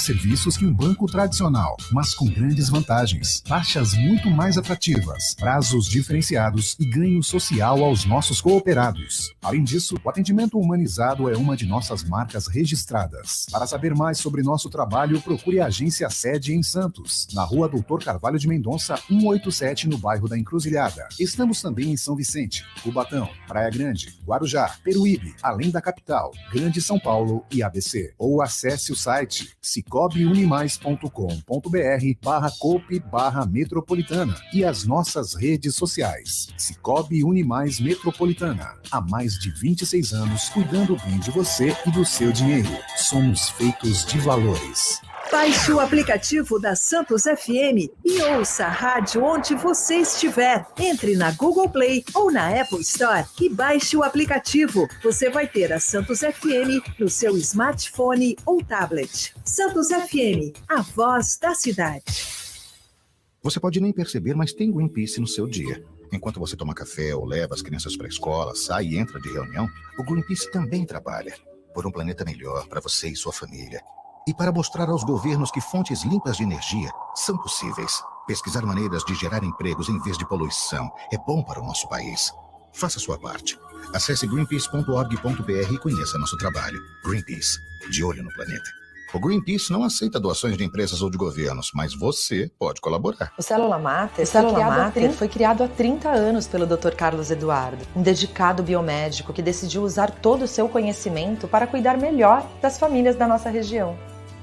Serviços que um banco tradicional, mas com grandes vantagens, taxas muito mais atrativas, prazos diferenciados e ganho social aos nossos cooperados. Além disso, o atendimento humanizado é uma de nossas marcas registradas. Para saber mais sobre nosso trabalho, procure a agência sede em Santos, na Rua Doutor Carvalho de Mendonça, 187, no bairro da Encruzilhada. Estamos também em São Vicente, Cubatão, Praia Grande, Guarujá, Peruíbe, além da capital, Grande São Paulo e ABC. Ou acesse o site cicobiunimais.com.br/coop/metropolitana e as nossas redes sociais. Cicobi Unimais Metropolitana. Há mais de 26 anos cuidando bem de você e do seu dinheiro. Somos feitos de valores. Baixe o aplicativo da Santos FM e ouça a rádio onde você estiver. Entre na Google Play ou na Apple Store e baixe o aplicativo. Você vai ter a Santos FM no seu smartphone ou tablet. Santos FM, a voz da cidade. Você pode nem perceber, mas tem Greenpeace no seu dia. Enquanto você toma café ou leva as crianças para a escola, sai e entra de reunião, o Greenpeace também trabalha por um planeta melhor para você e sua família. E para mostrar aos governos que fontes limpas de energia são possíveis. Pesquisar maneiras de gerar empregos em vez de poluição é bom para o nosso país. Faça sua parte. Acesse greenpeace.org.br e conheça nosso trabalho. Greenpeace, de olho no planeta. O Greenpeace não aceita doações de empresas ou de governos, mas você pode colaborar. O Célula Mater foi criado há 30 anos pelo Dr. Carlos Eduardo, um dedicado biomédico que decidiu usar todo o seu conhecimento para cuidar melhor das famílias da nossa região.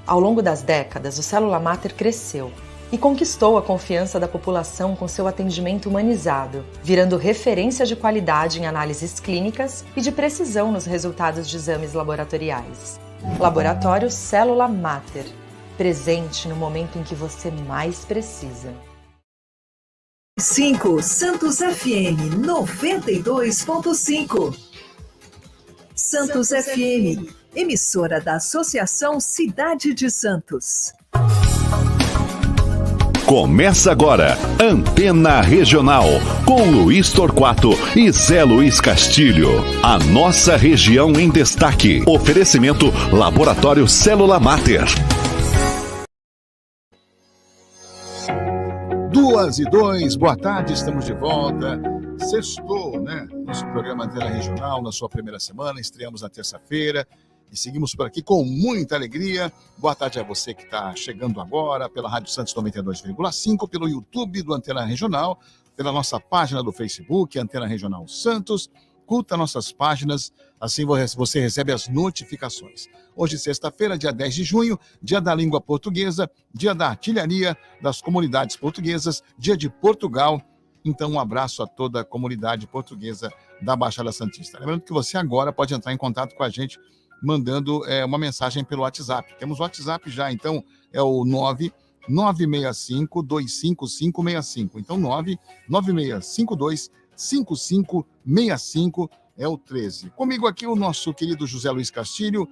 Ao longo das décadas, o Célula Mater cresceu e conquistou a confiança da população com seu atendimento humanizado, virando referência de qualidade em análises clínicas e de precisão nos resultados de exames laboratoriais. Laboratório Célula Mater, presente no momento em que você mais precisa. 5 Santos FM 92.5. Santos FM, emissora da Associação Cidade de Santos. Começa agora, Antena Regional, com Luiz Torquato e Zé Luiz Castilho. A nossa região em destaque. Oferecimento Laboratório Célula Mater. 2:02, boa tarde, estamos de volta. Sextou, né? Nosso programa Antena Regional, na sua primeira semana, estreamos na terça-feira. E seguimos por aqui com muita alegria. Boa tarde a você que está chegando agora pela Rádio Santos 92,5, pelo YouTube do Antena Regional, pela nossa página do Facebook, Antena Regional Santos. Curta nossas páginas, assim você recebe as notificações. Hoje, sexta-feira, dia 10 de junho, dia da língua portuguesa, dia da artilharia das comunidades portuguesas, dia de Portugal. Então, um abraço a toda a comunidade portuguesa da Baixada Santista. Lembrando que você agora pode entrar em contato com a gente mandando uma mensagem pelo WhatsApp. Temos o WhatsApp já, então é o 996525565. Então 996525565 é o 13. Comigo aqui o nosso querido José Luiz Castilho,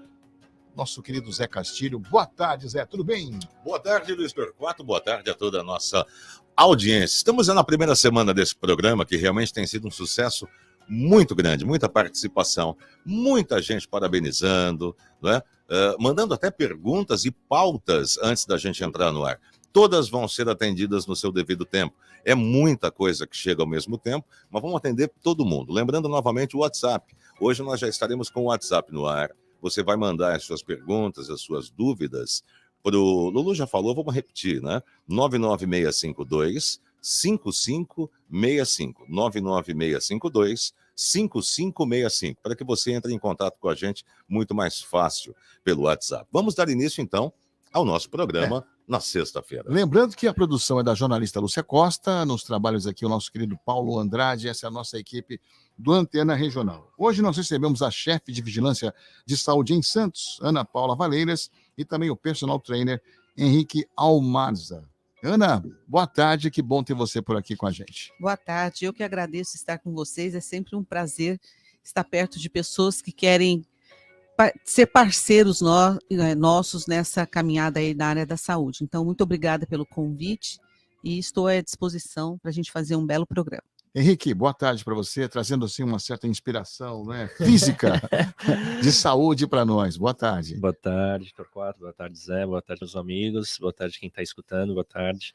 nosso querido Zé Castilho. Boa tarde, Zé, tudo bem? Boa tarde, Luiz Torquato, boa tarde a toda a nossa audiência. Estamos na primeira semana desse programa, que realmente tem sido um sucesso muito grande, muita participação, muita gente parabenizando, né? Mandando até perguntas e pautas antes da gente entrar no ar. Todas vão ser atendidas no seu devido tempo. É muita coisa que chega ao mesmo tempo, mas vamos atender todo mundo. Lembrando novamente o WhatsApp. Hoje nós já estaremos com o WhatsApp no ar. Você vai mandar as suas perguntas, as suas dúvidas. O Lulu já falou, vamos repetir, né? 99652 5565 99652 5565 para que você entre em contato com a gente muito mais fácil pelo WhatsApp. Vamos dar início então ao nosso programa na sexta-feira. Lembrando que a produção é da jornalista Lúcia Costa, nos trabalhos aqui o nosso querido Paulo Andrade, essa é a nossa equipe do Antena Regional. Hoje nós recebemos a chefe de Vigilância de Saúde em Santos, Ana Paula Valeiras, e também o personal trainer Henrique Almarza. Ana, boa tarde, que bom ter você por aqui com a gente. Boa tarde, eu que agradeço estar com vocês, é sempre um prazer estar perto de pessoas que querem ser parceiros nossos nessa caminhada aí na área da saúde. Então, muito obrigada pelo convite e estou à disposição para a gente fazer um belo programa. Henrique, boa tarde para você, trazendo assim uma certa inspiração, né, física de saúde para nós. Boa tarde. Boa tarde, Torquato. Boa tarde, Zé. Boa tarde, meus amigos. Boa tarde, quem está escutando. Boa tarde.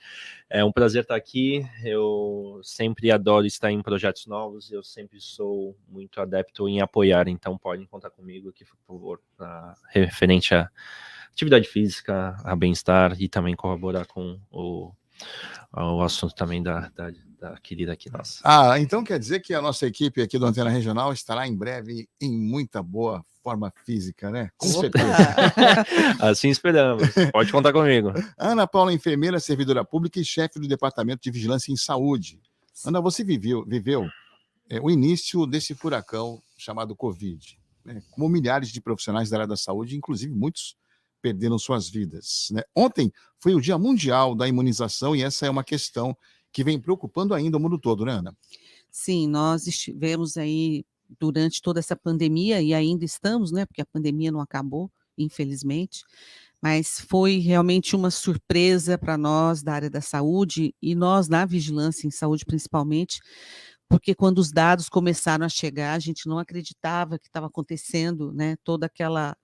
É um prazer estar aqui. Eu sempre adoro estar em projetos novos. Eu sempre sou muito adepto em apoiar. Então, podem contar comigo aqui, por favor, referente à atividade física, a bem-estar e também colaborar com o assunto também da querida aqui nossa. Então quer dizer que a nossa equipe aqui do Antena Regional estará em breve em muita boa forma física, né? Com certeza. Assim esperamos. Pode contar comigo. Ana Paula, enfermeira, servidora pública e chefe do Departamento de Vigilância em Saúde. Ana, você viveu o início desse furacão chamado Covid, né? Como milhares de profissionais da área da saúde, inclusive muitos perderam suas vidas, né? Ontem foi o Dia Mundial da Imunização e essa é uma questão que vem preocupando ainda o mundo todo, né, Ana? Sim, nós estivemos aí durante toda essa pandemia e ainda estamos, né, porque a pandemia não acabou, infelizmente, mas foi realmente uma surpresa para nós da área da saúde e nós na vigilância em saúde principalmente, porque quando os dados começaram a chegar, a gente não acreditava que estava acontecendo, né, toda aquela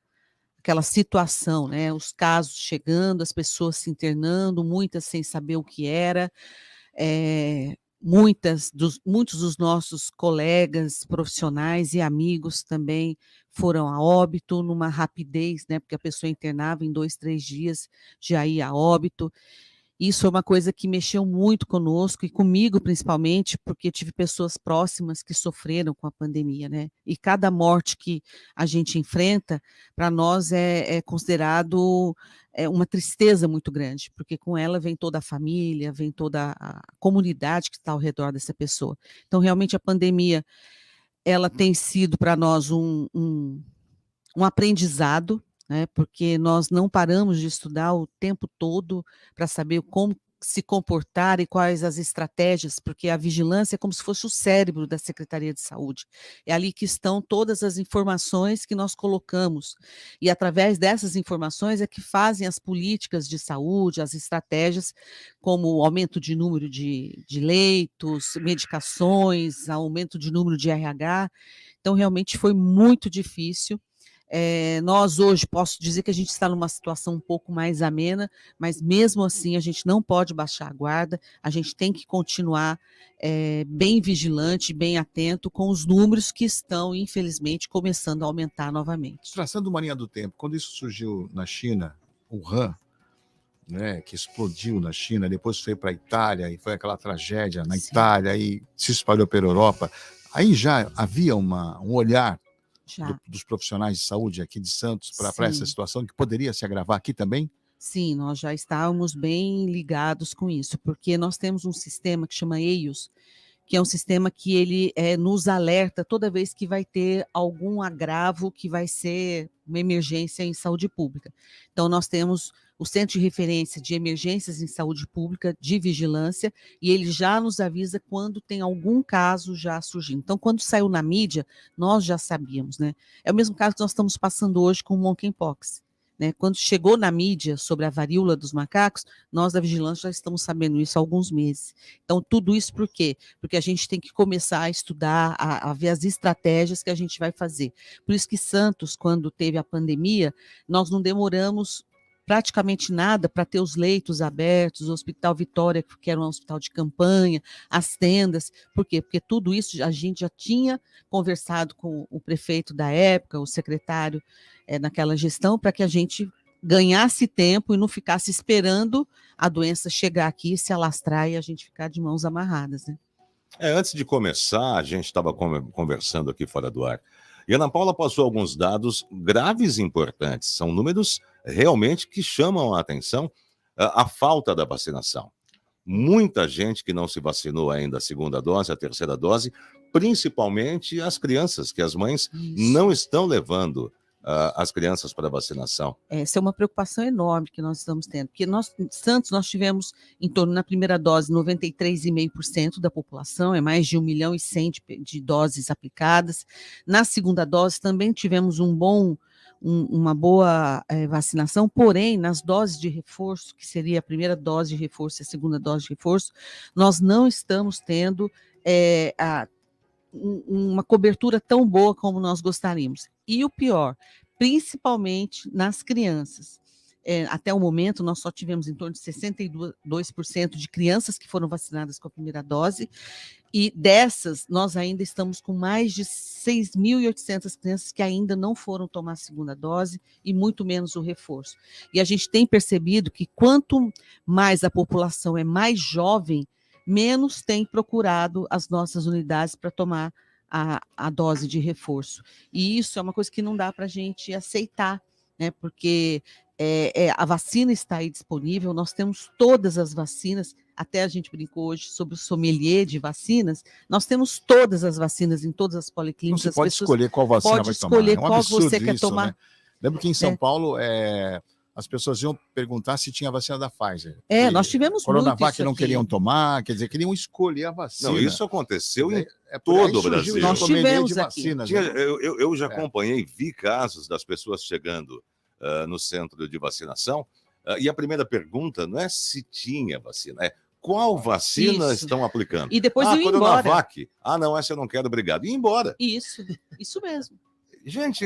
situação, né, os casos chegando, as pessoas se internando, muitas sem saber o que era, muitos dos nossos colegas profissionais e amigos também foram a óbito numa rapidez, né, porque a pessoa internava em 2, 3 dias, já ia a óbito. Isso é uma coisa que mexeu muito conosco e comigo principalmente, porque tive pessoas próximas que sofreram com a pandemia, né? E cada morte que a gente enfrenta, para nós é considerado uma tristeza muito grande, porque com ela vem toda a família, vem toda a comunidade que está ao redor dessa pessoa. Então, realmente, a pandemia, ela tem sido para nós um aprendizado, né, porque nós não paramos de estudar o tempo todo para saber como se comportar e quais as estratégias, porque a vigilância é como se fosse o cérebro da Secretaria de Saúde. É ali que estão todas as informações que nós colocamos, e através dessas informações é que fazem as políticas de saúde, as estratégias, como o aumento de número de leitos, medicações, aumento de número de RH. Então, realmente foi muito difícil. Nós hoje, posso dizer que a gente está numa situação um pouco mais amena, mas mesmo assim a gente não pode baixar a guarda, a gente tem que continuar bem vigilante, bem atento com os números que estão, infelizmente, começando a aumentar novamente. Traçando uma linha do tempo, quando isso surgiu na China, o Wuhan, né, que explodiu na China, depois foi para a Itália, e foi aquela tragédia na Itália, e se espalhou pela Europa, aí já havia um olhar dos profissionais de saúde aqui de Santos para essa situação que poderia se agravar aqui também? Sim, nós já estávamos bem ligados com isso, porque nós temos um sistema que chama EIOS, que é um sistema que ele nos alerta toda vez que vai ter algum agravo que vai ser uma emergência em saúde pública. Então, nós temos o Centro de Referência de Emergências em Saúde Pública de Vigilância, e ele já nos avisa quando tem algum caso já surgindo. Então, quando saiu na mídia, nós já sabíamos, né? É o mesmo caso que nós estamos passando hoje com o monkeypox, né? Quando chegou na mídia sobre a varíola dos macacos, nós da Vigilância já estamos sabendo isso há alguns meses. Então, tudo isso por quê? Porque a gente tem que começar a estudar, a ver as estratégias que a gente vai fazer. Por isso que Santos, quando teve a pandemia, nós não demoramos praticamente nada para ter os leitos abertos, o Hospital Vitória, que era um hospital de campanha, as tendas. Por quê? Porque tudo isso a gente já tinha conversado com o prefeito da época, o secretário naquela gestão, para que a gente ganhasse tempo e não ficasse esperando a doença chegar aqui, se alastrar e a gente ficar de mãos amarradas, né? Antes de começar, a gente estava conversando aqui fora do ar. E a Ana Paula passou alguns dados graves e importantes. São números realmente que chamam a atenção a falta da vacinação. Muita gente que não se vacinou ainda a segunda dose, a terceira dose, principalmente as crianças, que as mães não estão levando as crianças para vacinação. Essa é uma preocupação enorme que nós estamos tendo, porque Santos, nós tivemos em torno, na primeira dose, 93,5% da população, é mais de 1,1 milhão de doses aplicadas. Na segunda dose também tivemos uma boa vacinação, porém, nas doses de reforço, que seria a primeira dose de reforço e a segunda dose de reforço, nós não estamos tendo uma cobertura tão boa como nós gostaríamos. E o pior, principalmente nas crianças. Até o momento, nós só tivemos em torno de 62% de crianças que foram vacinadas com a primeira dose, e dessas, nós ainda estamos com mais de 6.800 crianças que ainda não foram tomar a segunda dose, e muito menos o reforço. E a gente tem percebido que quanto mais a população é mais jovem, menos tem procurado as nossas unidades para tomar a dose de reforço. E isso é uma coisa que não dá para a gente aceitar, né? Porque a vacina está aí disponível, nós temos todas as vacinas, até a gente brincou hoje sobre o sommelier de vacinas, nós temos todas as vacinas em todas as policlínicas. Você pode escolher qual vacina vai tomar. Pode escolher qual você quer tomar. Né? Lembro que em São Paulo, as pessoas iam perguntar se tinha a vacina da Pfizer. Nós tivemos Coronavac não queriam tomar, quer dizer, queriam escolher a vacina. Não, isso aconteceu em todo o Brasil. Nós tivemos vacinas. Eu já acompanhei, vi casos das pessoas chegando no centro de vacinação, e a primeira pergunta não é se tinha vacina, é qual vacina estão aplicando. E depois ir Coronavac. Não, essa eu não quero, obrigado. E ir embora. Isso mesmo. Gente,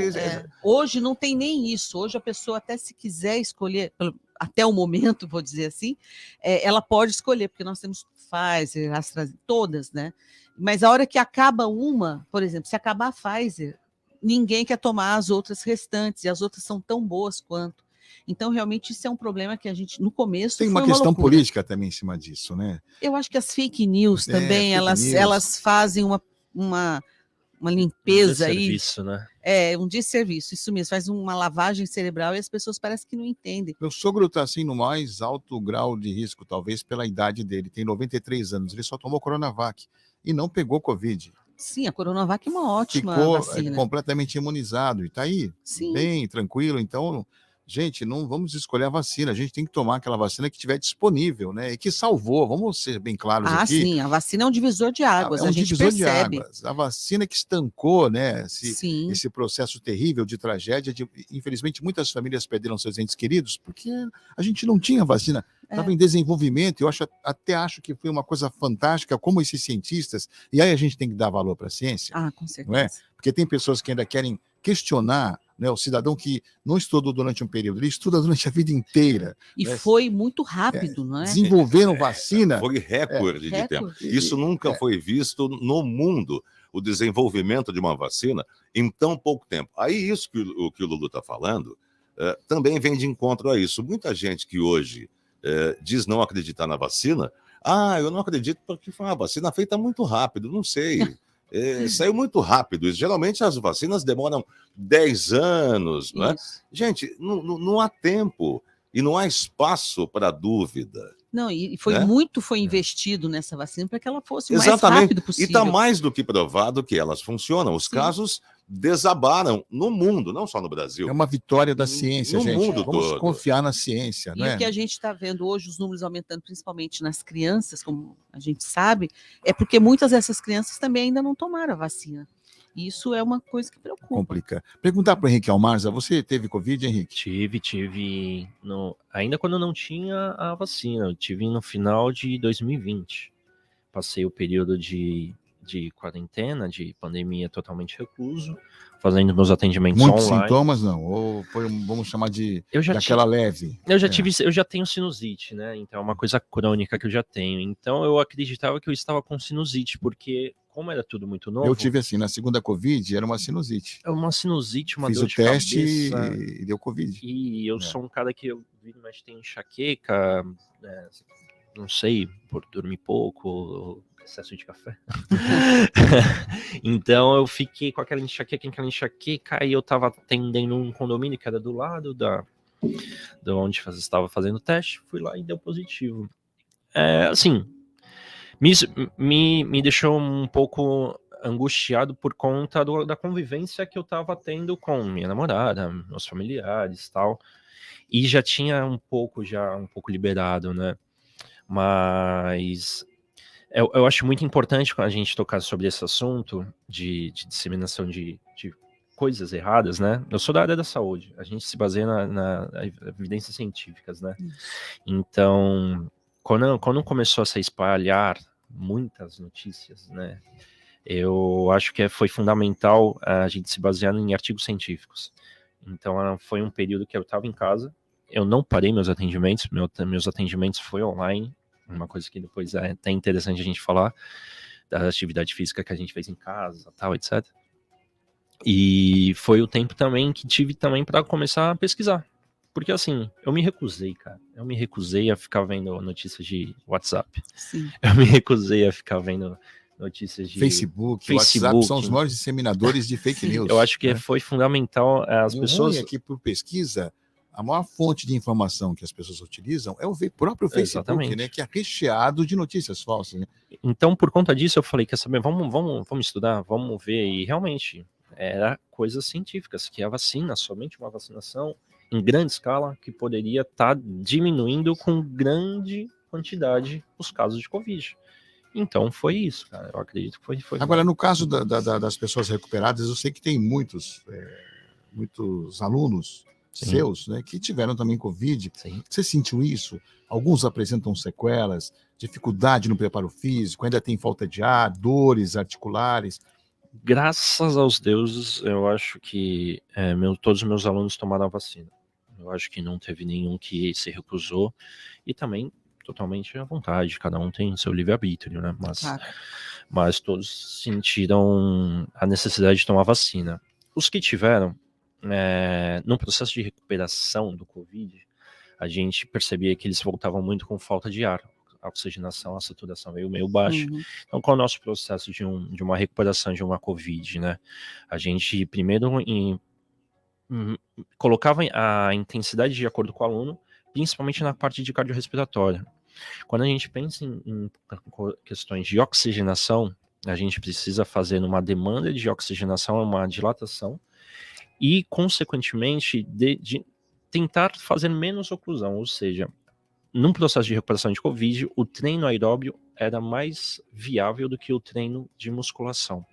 hoje não tem nem isso. Hoje a pessoa, até se quiser escolher, até o momento, vou dizer assim, ela pode escolher, porque nós temos Pfizer, AstraZeneca, todas, né? Mas a hora que acaba uma, por exemplo, se acabar a Pfizer, ninguém quer tomar as outras restantes, e as outras são tão boas quanto. Então, realmente, isso é um problema que a gente, no começo, tem uma questão política também em cima disso, né? Eu acho que as fake news também, elas fazem uma limpeza aí. Desserviço, né? Um desserviço, isso mesmo, faz uma lavagem cerebral e as pessoas parecem que não entendem. Meu sogro está assim no mais alto grau de risco, talvez pela idade dele, tem 93 anos, ele só tomou Coronavac e não pegou Covid. Sim, a Coronavac é uma ótima vacina. Ficou completamente imunizado e está aí, bem tranquilo. Então, gente, não vamos escolher a vacina, a gente tem que tomar aquela vacina que estiver disponível, né? E que salvou, vamos ser bem claros aqui. Sim, a vacina é um divisor de águas, a gente percebe. De águas. A vacina que estancou, né, esse processo terrível de tragédia, infelizmente muitas famílias perderam seus entes queridos, porque a gente não tinha vacina, estava em desenvolvimento. Eu até acho que foi uma coisa fantástica, como esses cientistas, e aí a gente tem que dar valor para a ciência. Com certeza. Não é? Porque tem pessoas que ainda querem questionar, né, o cidadão que não estudou durante um período, ele estuda durante a vida inteira. E foi muito rápido, não é? Desenvolveram vacina. Foi recorde de tempo. Isso nunca foi visto no mundo, o desenvolvimento de uma vacina em tão pouco tempo. Aí isso que o Lulu está falando também vem de encontro a isso. Muita gente que hoje diz não acreditar na vacina, eu não acredito porque foi uma vacina feita muito rápido, não sei. Saiu muito rápido. Geralmente as vacinas demoram 10 anos. Né? Gente, não há tempo e não há espaço para dúvida. Não, e foi investido nessa vacina para que ela fosse o mais Exatamente. Rápido possível. E está mais do que provado que elas funcionam. Os casos desabaram no mundo, não só no Brasil. É uma vitória da ciência, no gente. Mundo Vamos todo. confiar na ciência. E o que a gente está vendo hoje, os números aumentando, principalmente nas crianças, como a gente sabe, é porque muitas dessas crianças também ainda não tomaram a vacina. Isso é uma coisa que preocupa. Complica. Perguntar para o Henrique Almarza, você teve Covid, Henrique? Tive. Ainda quando não tinha a vacina, eu tive no final de 2020. Passei o período de quarentena, de pandemia totalmente recluso, fazendo meus atendimentos Muitos online. sintomas, não? Ou foi, vamos chamar daquela leve? Eu já tenho sinusite, né? Então é uma coisa crônica que eu já tenho. Então eu acreditava que eu estava com sinusite, porque como era tudo muito novo... Eu tive assim, na segunda Covid, era uma sinusite. É uma sinusite, uma Fiz dor o de teste cabeça. e deu Covid. E eu sou um cara que eu vi, mas tem enxaqueca, não sei, por dormir pouco, excesso de café. Então eu fiquei com aquela enxaqueca, e eu tava atendendo um condomínio que era do lado de onde eu estava fazendo o teste, fui lá e deu positivo. Assim, me deixou um pouco angustiado por conta da convivência que eu tava tendo com minha namorada, meus familiares e tal, e já tinha um pouco liberado, né? Mas eu acho muito importante quando a gente tocar sobre esse assunto de disseminação de coisas erradas, né? Eu sou da área da saúde, a gente se baseia na evidências científicas, né? Então, quando começou a se espalhar muitas notícias, né? Eu acho que foi fundamental a gente se basear em artigos científicos. Então, foi um período que eu estava em casa, eu não parei meus atendimentos, meus atendimentos foi online, uma coisa que depois é até interessante a gente falar, da atividade física que a gente fez em casa, tal, etc. E foi o tempo também que tive também para começar a pesquisar. Porque assim, eu me recusei a ficar vendo notícias de WhatsApp. Sim. Eu me recusei a ficar vendo notícias de Facebook, WhatsApp são os maiores disseminadores de fake news. Eu acho que foi fundamental as pessoas... ruim é que por pesquisa, a maior fonte de informação que as pessoas utilizam é o próprio Facebook, né, que é recheado de notícias falsas. Né? Então, por conta disso, eu falei, quer saber, vamos estudar, vamos ver, e realmente era coisas científicas, que a vacina, somente uma vacinação em grande escala, que poderia estar diminuindo com grande quantidade os casos de Covid. Então foi isso, cara. Eu acredito que foi. Agora, no caso das pessoas recuperadas, eu sei que tem muitos alunos seus, né, que tiveram também Covid. Sim. Você sentiu isso? Alguns apresentam sequelas, dificuldade no preparo físico, ainda tem falta de ar, dores articulares. Graças aos deuses, eu acho que todos os meus alunos tomaram a vacina. Eu acho que não teve nenhum que se recusou. E também totalmente à vontade, cada um tem seu livre-arbítrio, né? Mas todos sentiram a necessidade de tomar vacina. Os que tiveram, no processo de recuperação do Covid, a gente percebia que eles voltavam muito com falta de ar, a oxigenação, a saturação veio meio baixa. Então, qual é o nosso processo de uma recuperação de uma Covid, né? A gente primeiro colocava a intensidade de acordo com o aluno, principalmente na parte de cardiorrespiratória. Quando a gente pensa em questões de oxigenação, a gente precisa fazer uma demanda de oxigenação, uma dilatação, e, consequentemente, de tentar fazer menos oclusão, ou seja, num processo de recuperação de Covid, o treino aeróbio era mais viável do que o treino de musculação.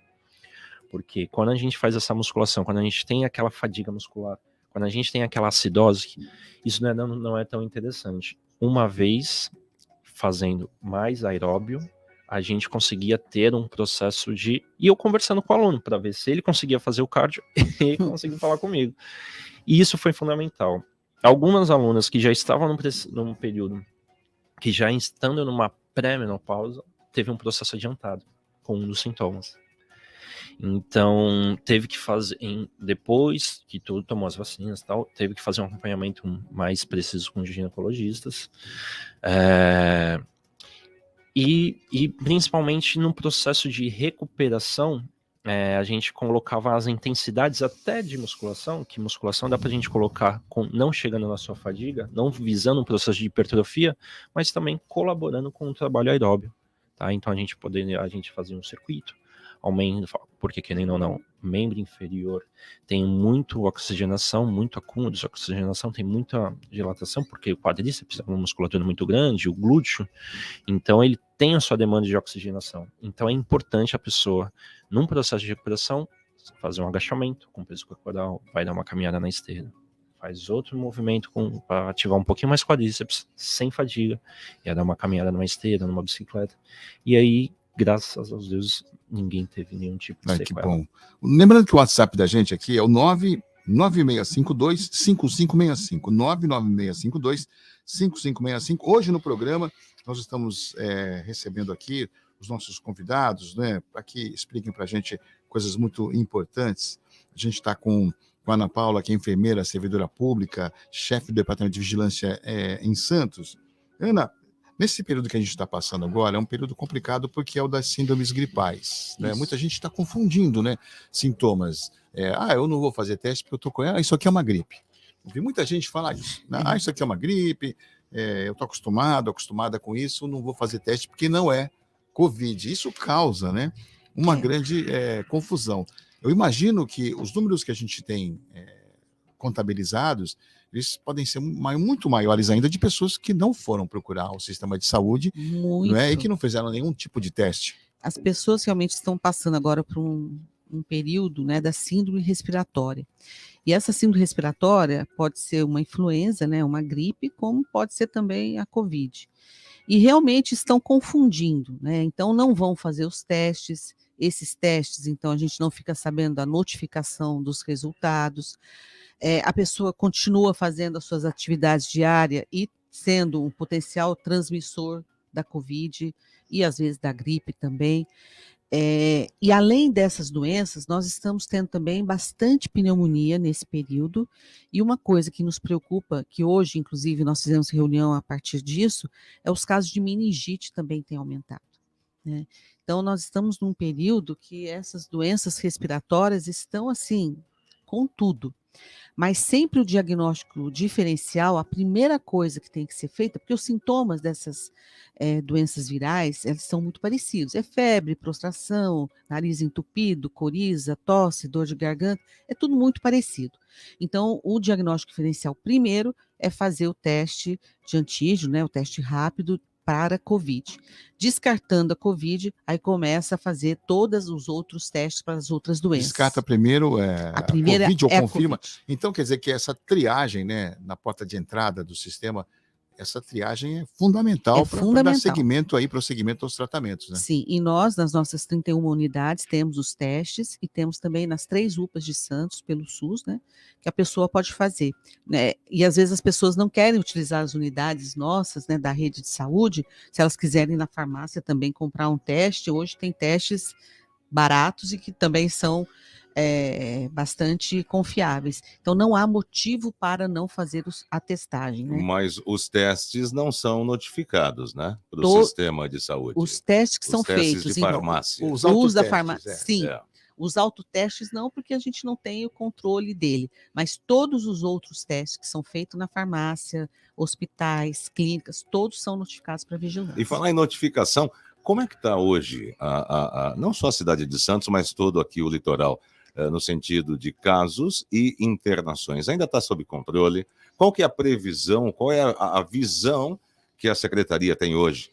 Porque quando a gente faz essa musculação, quando a gente tem aquela fadiga muscular, quando a gente tem aquela acidose, isso não é tão interessante. Uma vez fazendo mais aeróbio, a gente conseguia ter um processo de... E eu conversando com o aluno, para ver se ele conseguia fazer o cardio e ele conseguia falar comigo. E isso foi fundamental. Algumas alunas que já estavam num período, que já estando numa pré-menopausa, teve um processo adiantado com um dos sintomas. Então, teve que fazer, depois que tudo tomou as vacinas e tal, teve que fazer um acompanhamento mais preciso com os ginecologistas. E principalmente no processo de recuperação, a gente colocava as intensidades até de musculação, que musculação dá pra gente colocar não chegando na sua fadiga, não visando um processo de hipertrofia, mas também colaborando com o trabalho aeróbio. Tá? Então a gente fazia um circuito, porque querendo ou não, membro inferior tem muita oxigenação, muito acúmulo de oxigenação, tem muita dilatação, porque o quadríceps é uma musculatura muito grande, o glúteo, então ele tem a sua demanda de oxigenação. Então é importante a pessoa, num processo de recuperação, fazer um agachamento com peso corporal, vai dar uma caminhada na esteira, faz outro movimento para ativar um pouquinho mais o quadríceps, sem fadiga, e aí dar uma caminhada numa esteira, numa bicicleta, e aí, graças aos deuses, ninguém teve nenhum tipo de sequela. Que bom. Lembrando que o WhatsApp da gente aqui é o 99652-5565. 99652-5565. Hoje no programa nós estamos recebendo aqui os nossos convidados, né, para que expliquem para a gente coisas muito importantes. A gente está com a Ana Paula, que é enfermeira, servidora pública, chefe do Departamento de Vigilância em Santos. Ana, nesse período que a gente está passando agora, é um período complicado porque é o das síndromes gripais. Né? Muita gente está confundindo, né, sintomas. Eu não vou fazer teste porque eu estou com... isso aqui é uma gripe. Eu vi muita gente falar isso. Né? Isso aqui é uma gripe, eu estou acostumada com isso, não vou fazer teste porque não é Covid. Isso causa, né, uma grande confusão. Eu imagino que os números que a gente tem contabilizados, eles podem ser muito maiores ainda de pessoas que não foram procurar o sistema de saúde, e que não fizeram nenhum tipo de teste. As pessoas realmente estão passando agora por um período, né, da síndrome respiratória. E essa síndrome respiratória pode ser uma influenza, né, uma gripe, como pode ser também a Covid. E realmente estão confundindo, né? Então não vão fazer os testes, esses testes, então a gente não fica sabendo da notificação dos resultados. A pessoa continua fazendo as suas atividades diárias e sendo um potencial transmissor da Covid e às vezes da gripe também. E além dessas doenças, nós estamos tendo também bastante pneumonia nesse período, e uma coisa que nos preocupa, que hoje, inclusive, nós fizemos reunião a partir disso, é os casos de meningite também têm aumentado, né? Então, nós estamos num período que essas doenças respiratórias estão, assim, com tudo. Mas sempre o diagnóstico diferencial, a primeira coisa que tem que ser feita, porque os sintomas dessas doenças virais, eles são muito parecidos. É febre, prostração, nariz entupido, coriza, tosse, dor de garganta, é tudo muito parecido. Então, o diagnóstico diferencial primeiro é fazer o teste de antígeno, né, o teste rápido para a Covid. Descartando a Covid, aí começa a fazer todos os outros testes para as outras doenças. Descarta primeiro a primeira Covid ou é confirma. COVID. Então, quer dizer que essa triagem, né, na porta de entrada do sistema, essa triagem é fundamental para dar seguimento aí, prosseguimento aos tratamentos, né? Sim, e nós, nas nossas 31 unidades, temos os testes e temos também nas 3 UPAs de Santos, pelo SUS, né, que a pessoa pode fazer, né? E às vezes as pessoas não querem utilizar as unidades nossas, né, da rede de saúde, se elas quiserem ir na farmácia também comprar um teste, hoje tem testes baratos e que também são bastante confiáveis. Então, não há motivo para não fazer a testagem, né? Mas os testes não são notificados, né? Para o sistema de saúde. Os testes que são testes feitos de farmácia. Os uso da autotestes, farmácia, sim. Os autotestes não, porque a gente não tem o controle dele, mas todos os outros testes que são feitos na farmácia, hospitais, clínicas, todos são notificados para vigilância. E falar em notificação, como é que está hoje, não só a cidade de Santos, mas todo aqui o litoral, no sentido de casos e internações? Ainda está sob controle? Qual que é a previsão, qual é a visão que a Secretaria tem hoje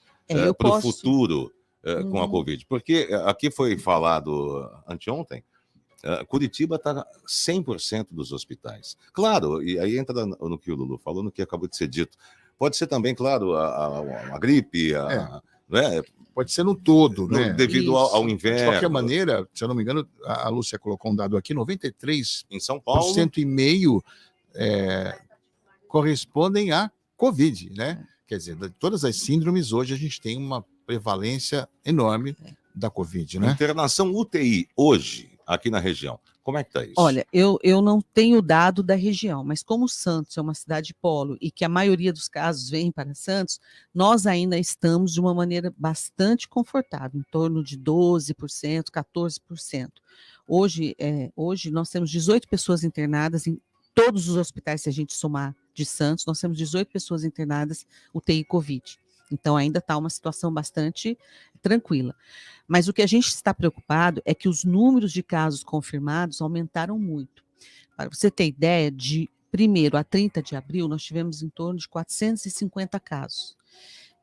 para o futuro com a Covid? Porque aqui foi falado anteontem, Curitiba está 100% dos hospitais. Claro, e aí entra no que o Lulu falou, no que acabou de ser dito. Pode ser também, claro, a gripe, né? Pode ser no todo, né? Devido ao inverno. De qualquer maneira, se eu não me engano, a Lúcia colocou um dado aqui, 93% em São Paulo e meio correspondem à Covid, né? Quer dizer, de todas as síndromes, hoje a gente tem uma prevalência enorme da Covid, né? Internação UTI, hoje, aqui na região, como é que está isso? Olha, eu não tenho dado da região, mas como Santos é uma cidade polo e que a maioria dos casos vem para Santos, nós ainda estamos de uma maneira bastante confortável, em torno de 12%, 14%. Hoje nós temos 18 pessoas internadas em todos os hospitais, se a gente somar de Santos, nós temos 18 pessoas internadas UTI Covid. Então, ainda está uma situação bastante tranquila. Mas o que a gente está preocupado é que os números de casos confirmados aumentaram muito. Para você ter ideia, de 1º a 30 de abril, nós tivemos em torno de 450 casos.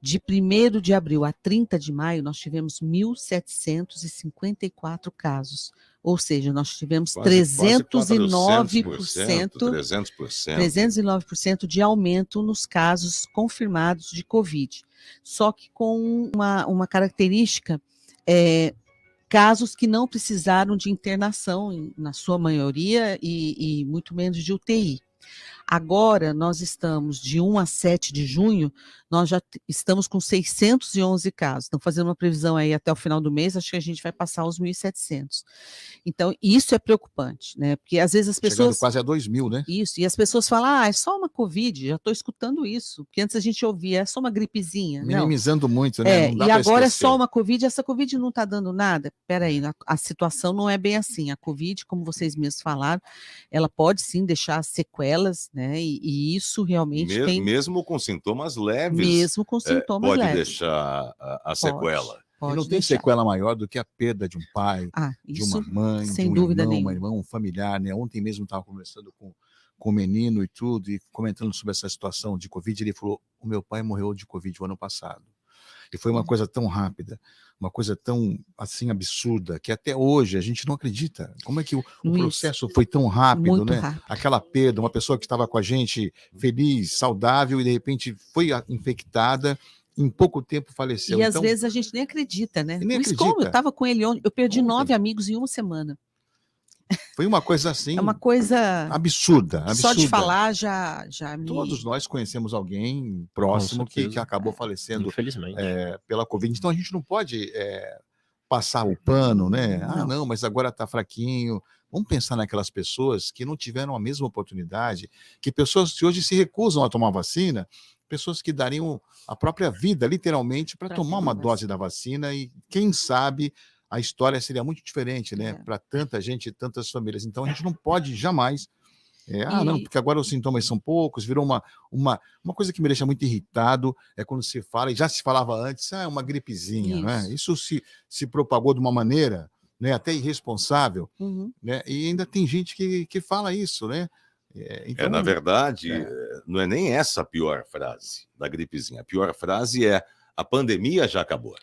De 1º de abril a 30 de maio, nós tivemos 1.754 casos. Ou seja, nós tivemos 309% de aumento nos casos confirmados de Covid. Só que com uma característica, casos que não precisaram de internação, na sua maioria, e muito menos de UTI. Agora, nós estamos de 1 a 7 de junho, nós já estamos com 611 casos. Estamos fazendo uma previsão aí até o final do mês, acho que a gente vai passar os 1.700. Então, isso é preocupante, né? Porque às vezes as pessoas... Chegando quase a 2.000, né? Isso, e as pessoas falam, é só uma Covid, já estou escutando isso. Porque antes a gente ouvia, é só uma gripezinha. Minimizando muito, né? Não dá e agora esquecer. É só uma Covid, essa Covid não está dando nada? Peraí, a situação não é bem assim. A Covid, como vocês mesmos falaram, ela pode sim deixar sequelas, né? E isso realmente tem... Mesmo com sintomas leves. Mesmo com sintomas pode leves. Deixar a sequela. E não tem sequela maior do que a perda de um pai, de uma mãe, sem de um dúvida irmão, nenhuma. uma irmã, um familiar, né? Ontem mesmo estava conversando com o menino e tudo, e comentando sobre essa situação de Covid, ele falou, o meu pai morreu de Covid o ano passado. E foi uma coisa tão rápida, uma coisa tão, assim, absurda, que até hoje a gente não acredita. Como é que o processo foi tão rápido, muito né? rápido. Aquela perda, uma pessoa que estava com a gente feliz, saudável, e de repente foi infectada, em pouco tempo faleceu. E às Então, vezes a gente nem acredita, né? nem Luiz, acredita. como? Eu estava com ele ontem, eu perdi Ontem. 9 amigos em uma semana. foi uma coisa assim, É uma coisa... absurda. Só de absurda. falar já me... Todos nós conhecemos alguém próximo que certeza. acabou falecendo Infelizmente. pela Covid. Então a gente não pode passar o pano, né? Não. Não, mas agora está fraquinho. Vamos pensar naquelas pessoas que não tiveram a mesma oportunidade, que pessoas que hoje se recusam a tomar vacina, pessoas que dariam a própria vida, literalmente, para Pra tomar tomar uma dose da vacina, e quem sabe a história seria muito diferente, né? É. Para tanta gente, tantas famílias. Então a gente não pode jamais. E- Não, porque agora os sintomas são poucos, virou uma coisa que me deixa muito irritado, é quando se fala, e já se falava antes, é uma gripezinha, né? Isso se propagou de uma maneira, né, até irresponsável, Uhum. né? E ainda tem gente que fala isso, né? Então, Na verdade, não é nem essa a pior frase da gripezinha. A pior frase é: a pandemia já acabou.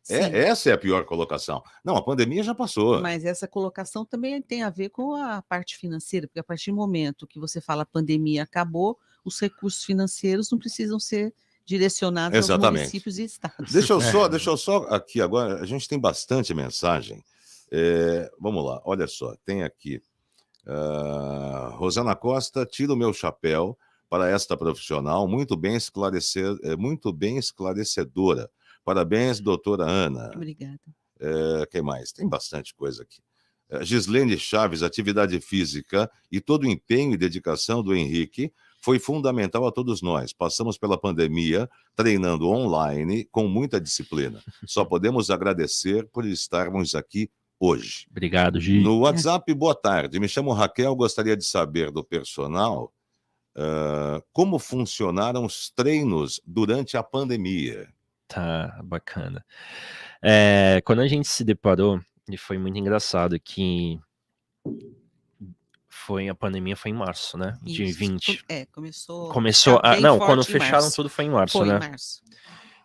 Sim. Essa é a pior colocação. Não, a pandemia já passou. Mas essa colocação também tem a ver com a parte financeira, porque a partir do momento que você fala a pandemia acabou, os recursos financeiros não precisam ser direcionados Exatamente. aos municípios e estados. Deixa eu só aqui agora, a gente tem bastante mensagem. Vamos lá, olha só, tem aqui. Rosana Costa, tira o meu chapéu para esta profissional, muito bem esclarecedora. Parabéns, doutora Ana. Obrigada. Quem mais? Tem bastante coisa aqui. Gislene Chaves, atividade física e todo o empenho e dedicação do Henrique foi fundamental a todos nós. Passamos pela pandemia treinando online com muita disciplina. Só podemos agradecer por estarmos aqui hoje. Obrigado, Gi. No WhatsApp, boa tarde. Me chamo Raquel, gostaria de saber do personal como funcionaram os treinos durante a pandemia. Tá, bacana. Quando a gente se deparou, e foi muito engraçado que a pandemia foi em março, né? De Isso. 20. Começou Não, forte quando em fecharam março. tudo foi em março, Foi né? em março.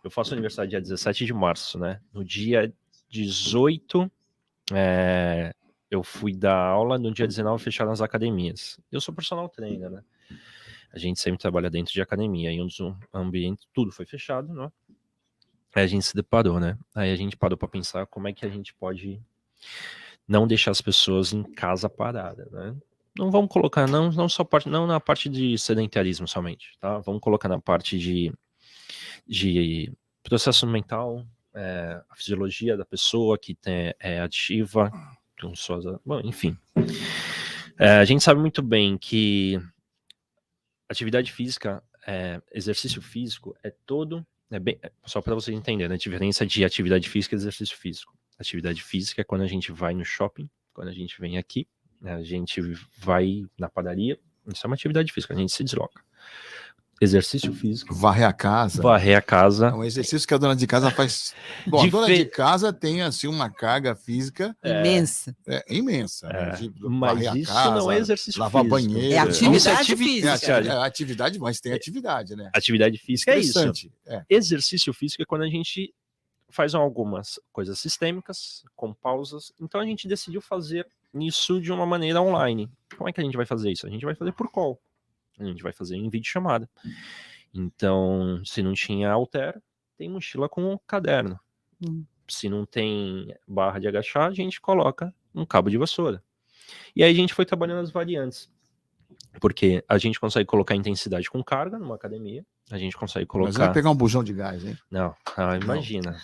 Eu faço aniversário dia 17 de março, né? No dia 18, eu fui dar aula, no dia 19 fecharam as academias. Eu sou personal trainer, né? A gente sempre trabalha dentro de academia, e um dos ambientes, tudo foi fechado, né? Aí a gente se deparou, né? Aí a gente parou para pensar como é que a gente pode não deixar as pessoas em casa parada, né? Não vamos colocar, não na parte de sedentarismo somente, tá? Vamos colocar na parte de processo mental, a fisiologia da pessoa que é ativa, bom, enfim. A gente sabe muito bem que atividade física, exercício físico só para vocês entenderem a diferença de atividade física e exercício físico. Atividade física é quando a gente vai no shopping, quando a gente vem aqui, né, a gente vai na padaria, isso é uma atividade física, a gente se desloca. Exercício físico. varrer a casa. É um exercício que a dona de casa faz. Bom, a dona de casa tem assim uma carga física imensa. Imensa. Né? Mas isso não é exercício lavar físico. banheiro. É atividade Isso física. Atividade, mas tem atividade, né? Atividade física é isso. É. Exercício físico é quando a gente faz algumas coisas sistêmicas, com pausas. Então a gente decidiu fazer isso de uma maneira online. Como é que a gente vai fazer isso? A gente vai fazer por call. A gente vai fazer em videochamada. Então, se não tinha halter, tem mochila com um caderno. Se não tem barra de agachar, a gente coloca um cabo de vassoura. E aí a gente foi trabalhando as variantes. Porque a gente consegue colocar intensidade com carga numa academia, a gente consegue colocar... Mas vai pegar um bujão de gás, hein? Não, imagina.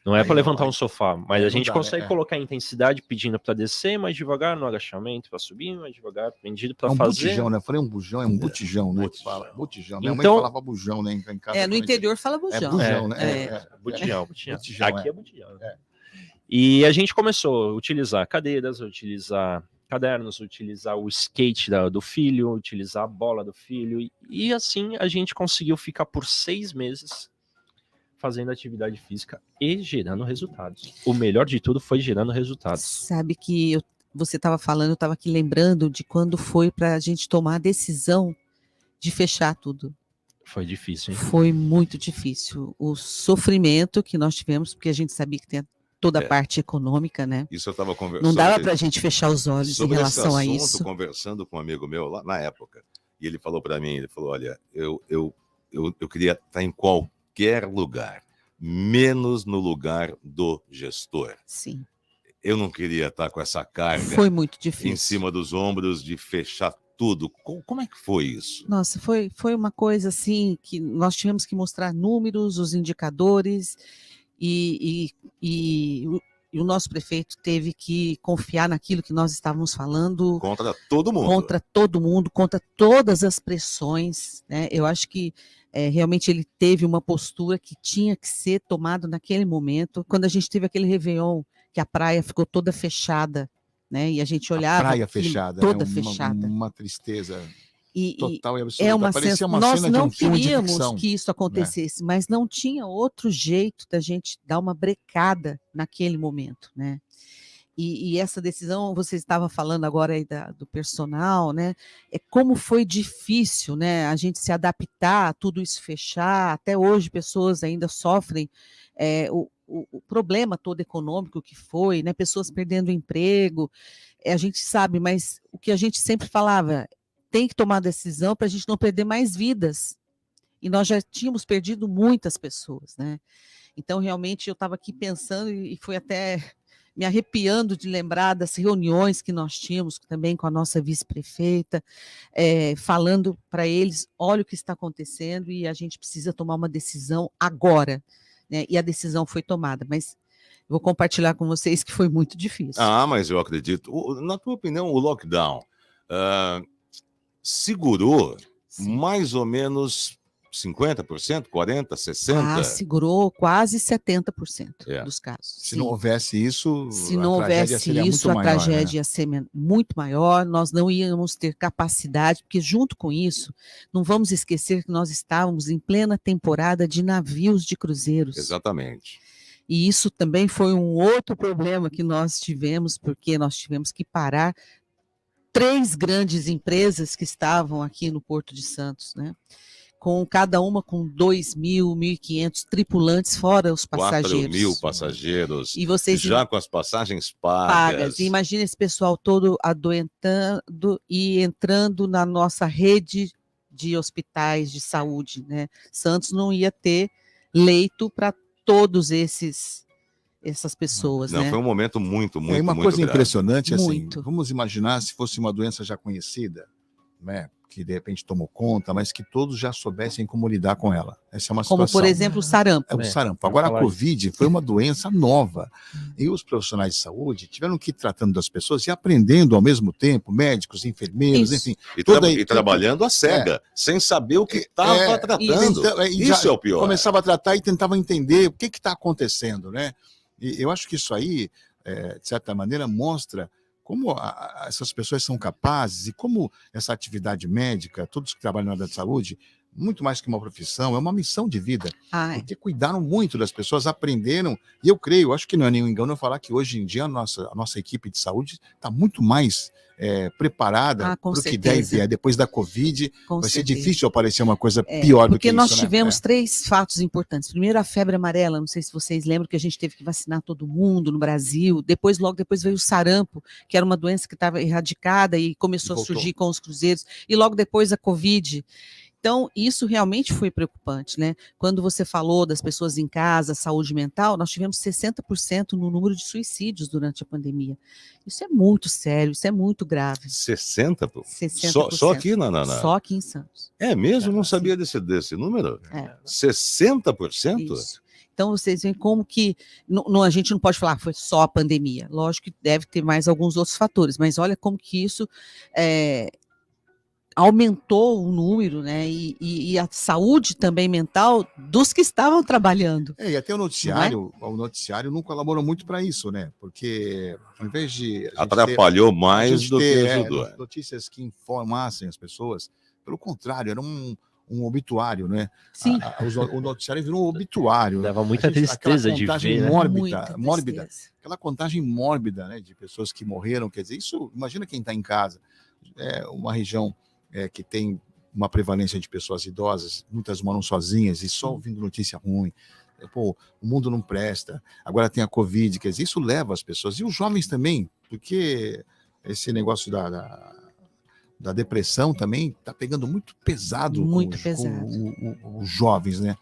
Não é para levantar um sofá, mas a gente consegue colocar intensidade pedindo para descer mais devagar no agachamento, para subir mais devagar, pedindo para fazer... botijão, né? Eu falei um bujão, é um botijão, né? Fala, botijão. Minha mãe Então, falava bujão, né? Em casa, No interior fala bujão. Bujão, né? Botijão. Aqui é botijão. É. E a gente começou a utilizar cadeiras, utilizar cadernos, utilizar o skate do filho, utilizar a bola do filho, e assim a gente conseguiu ficar por 6 meses fazendo atividade física e gerando resultados. O melhor de tudo foi gerando resultados. Sabe que você estava falando, eu estava aqui lembrando de quando foi para a gente tomar a decisão de fechar tudo. Foi difícil, hein? Foi muito difícil. O sofrimento que nós tivemos, porque a gente sabia que tem toda a parte econômica, né? Isso eu estava conversando. Não dava para a gente fechar os olhos em relação a isso. Conversando com um amigo meu lá na época, e ele falou para mim, ele falou, olha, eu queria estar em qualquer lugar, menos no lugar do gestor. Sim. Eu não queria estar com essa carga. Foi muito difícil. Em cima dos ombros de fechar tudo. Como é que foi isso? Nossa, foi uma coisa assim que nós tivemos que mostrar números, os indicadores, e o nosso prefeito teve que confiar naquilo que nós estávamos falando. Contra todo mundo. Contra todo mundo, contra todas as pressões, né? Eu acho que realmente ele teve uma postura que tinha que ser tomada naquele momento. Quando a gente teve aquele Réveillon, que a praia ficou toda fechada, né? E a gente olhava... A praia fechada, toda né? fechada. Uma tristeza... E total e absoluta. Nós cena não de um filme de queríamos ficção, que isso acontecesse, né? Mas não tinha outro jeito da gente dar uma brecada naquele momento, né? E essa decisão, você estava falando agora aí do personal, né? Como foi difícil, né? A gente se adaptar, tudo isso fechar. Até hoje pessoas ainda sofrem o problema todo econômico que foi, né? Pessoas perdendo emprego. A gente sabe, mas o que a gente sempre falava, tem que tomar decisão para a gente não perder mais vidas. E nós já tínhamos perdido muitas pessoas, né? Então, realmente, eu estava aqui pensando e fui até me arrepiando de lembrar das reuniões que nós tínhamos também com a nossa vice-prefeita, falando para eles, olha o que está acontecendo e a gente precisa tomar uma decisão agora, né? E a decisão foi tomada, mas vou compartilhar com vocês que foi muito difícil. Mas eu acredito. Na tua opinião, o lockdown segurou mais ou menos 50%, 40%, 60%? Segurou quase 70% dos casos. Se não houvesse isso, a tragédia ia ser muito maior, nós não íamos ter capacidade, porque junto com isso, não vamos esquecer que nós estávamos em plena temporada de navios de cruzeiros. Exatamente. E isso também foi um outro problema que nós tivemos, porque nós tivemos que parar 3 grandes empresas que estavam aqui no Porto de Santos, né? Com cada uma com 2.000, 1.500 tripulantes, fora os passageiros. 4.000 passageiros, e vocês já com as passagens pagas. Imagina esse pessoal todo adoentando e entrando na nossa rede de hospitais de saúde, né? Santos não ia ter leito para todos essas pessoas, não, né? Foi um momento muito uma coisa grave. Impressionante, assim, vamos imaginar se fosse uma doença já conhecida, né? Que de repente tomou conta, mas que todos já soubessem como lidar com ela. Essa é uma situação. Como, por exemplo, o sarampo. O sarampo. Agora, a Covid foi uma doença nova. E os profissionais de saúde tiveram que ir tratando das pessoas e aprendendo ao mesmo tempo, médicos, enfermeiros, enfim. E trabalhando a cega, sem saber o que estava tratando. Isso é o pior. Começava a tratar e tentava entender o que está acontecendo, né? E eu acho que isso aí, de certa maneira, mostra como essas pessoas são capazes e como essa atividade médica, todos que trabalham na área da saúde, muito mais que uma profissão, é uma missão de vida. Porque cuidaram muito das pessoas, aprenderam, e eu creio, acho que não é nenhum engano eu falar que hoje em dia a nossa equipe de saúde está muito mais preparada para o que deve vir. Depois da Covid, vai ser difícil aparecer uma coisa pior do que isso. Porque nós tivemos 3 fatos importantes. Primeiro, a febre amarela, não sei se vocês lembram que a gente teve que vacinar todo mundo no Brasil. Logo depois veio o sarampo, que era uma doença que estava erradicada e começou a surgir com os cruzeiros. E logo depois a Covid. Então, isso realmente foi preocupante, né? Quando você falou das pessoas em casa, saúde mental, nós tivemos 60% no número de suicídios durante a pandemia. Isso é muito sério, isso é muito grave. 60%? 60%. Só aqui Só aqui em Santos. É mesmo? Não sabia desse número? 60%? Isso. Então, vocês veem como que a gente não pode falar foi só a pandemia. Lógico que deve ter mais alguns outros fatores, mas olha como que isso aumentou o número, né? E a saúde também mental dos que estavam trabalhando. E até o noticiário não colaborou muito para isso, né? Porque ao invés de atrapalhou mais do que ajudou. Notícias que informassem as pessoas, pelo contrário, era um obituário, né? Sim. O noticiário virou um obituário. Dava muita tristeza de ver, né? Mórbida. Aquela contagem mórbida, né? De pessoas que morreram, quer dizer, isso, imagina quem está em casa, uma região que tem uma prevalência de pessoas idosas, muitas moram sozinhas e só ouvindo notícia ruim. Pô, o mundo não presta, agora tem a Covid, quer dizer, isso leva as pessoas, e os jovens também, porque esse negócio da depressão também está pegando muito pesado, com os jovens, né?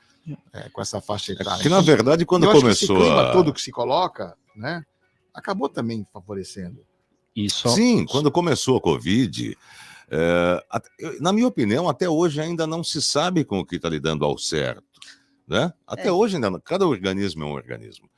Com essa faixa etária. Que, na verdade, quando começou começou esse clima todo que se coloca, né, acabou também favorecendo. Isso. Sim, quando começou a Covid, na minha opinião, até hoje ainda não se sabe com o que está lidando ao certo. Né? Até hoje, ainda, cada organismo é um organismo.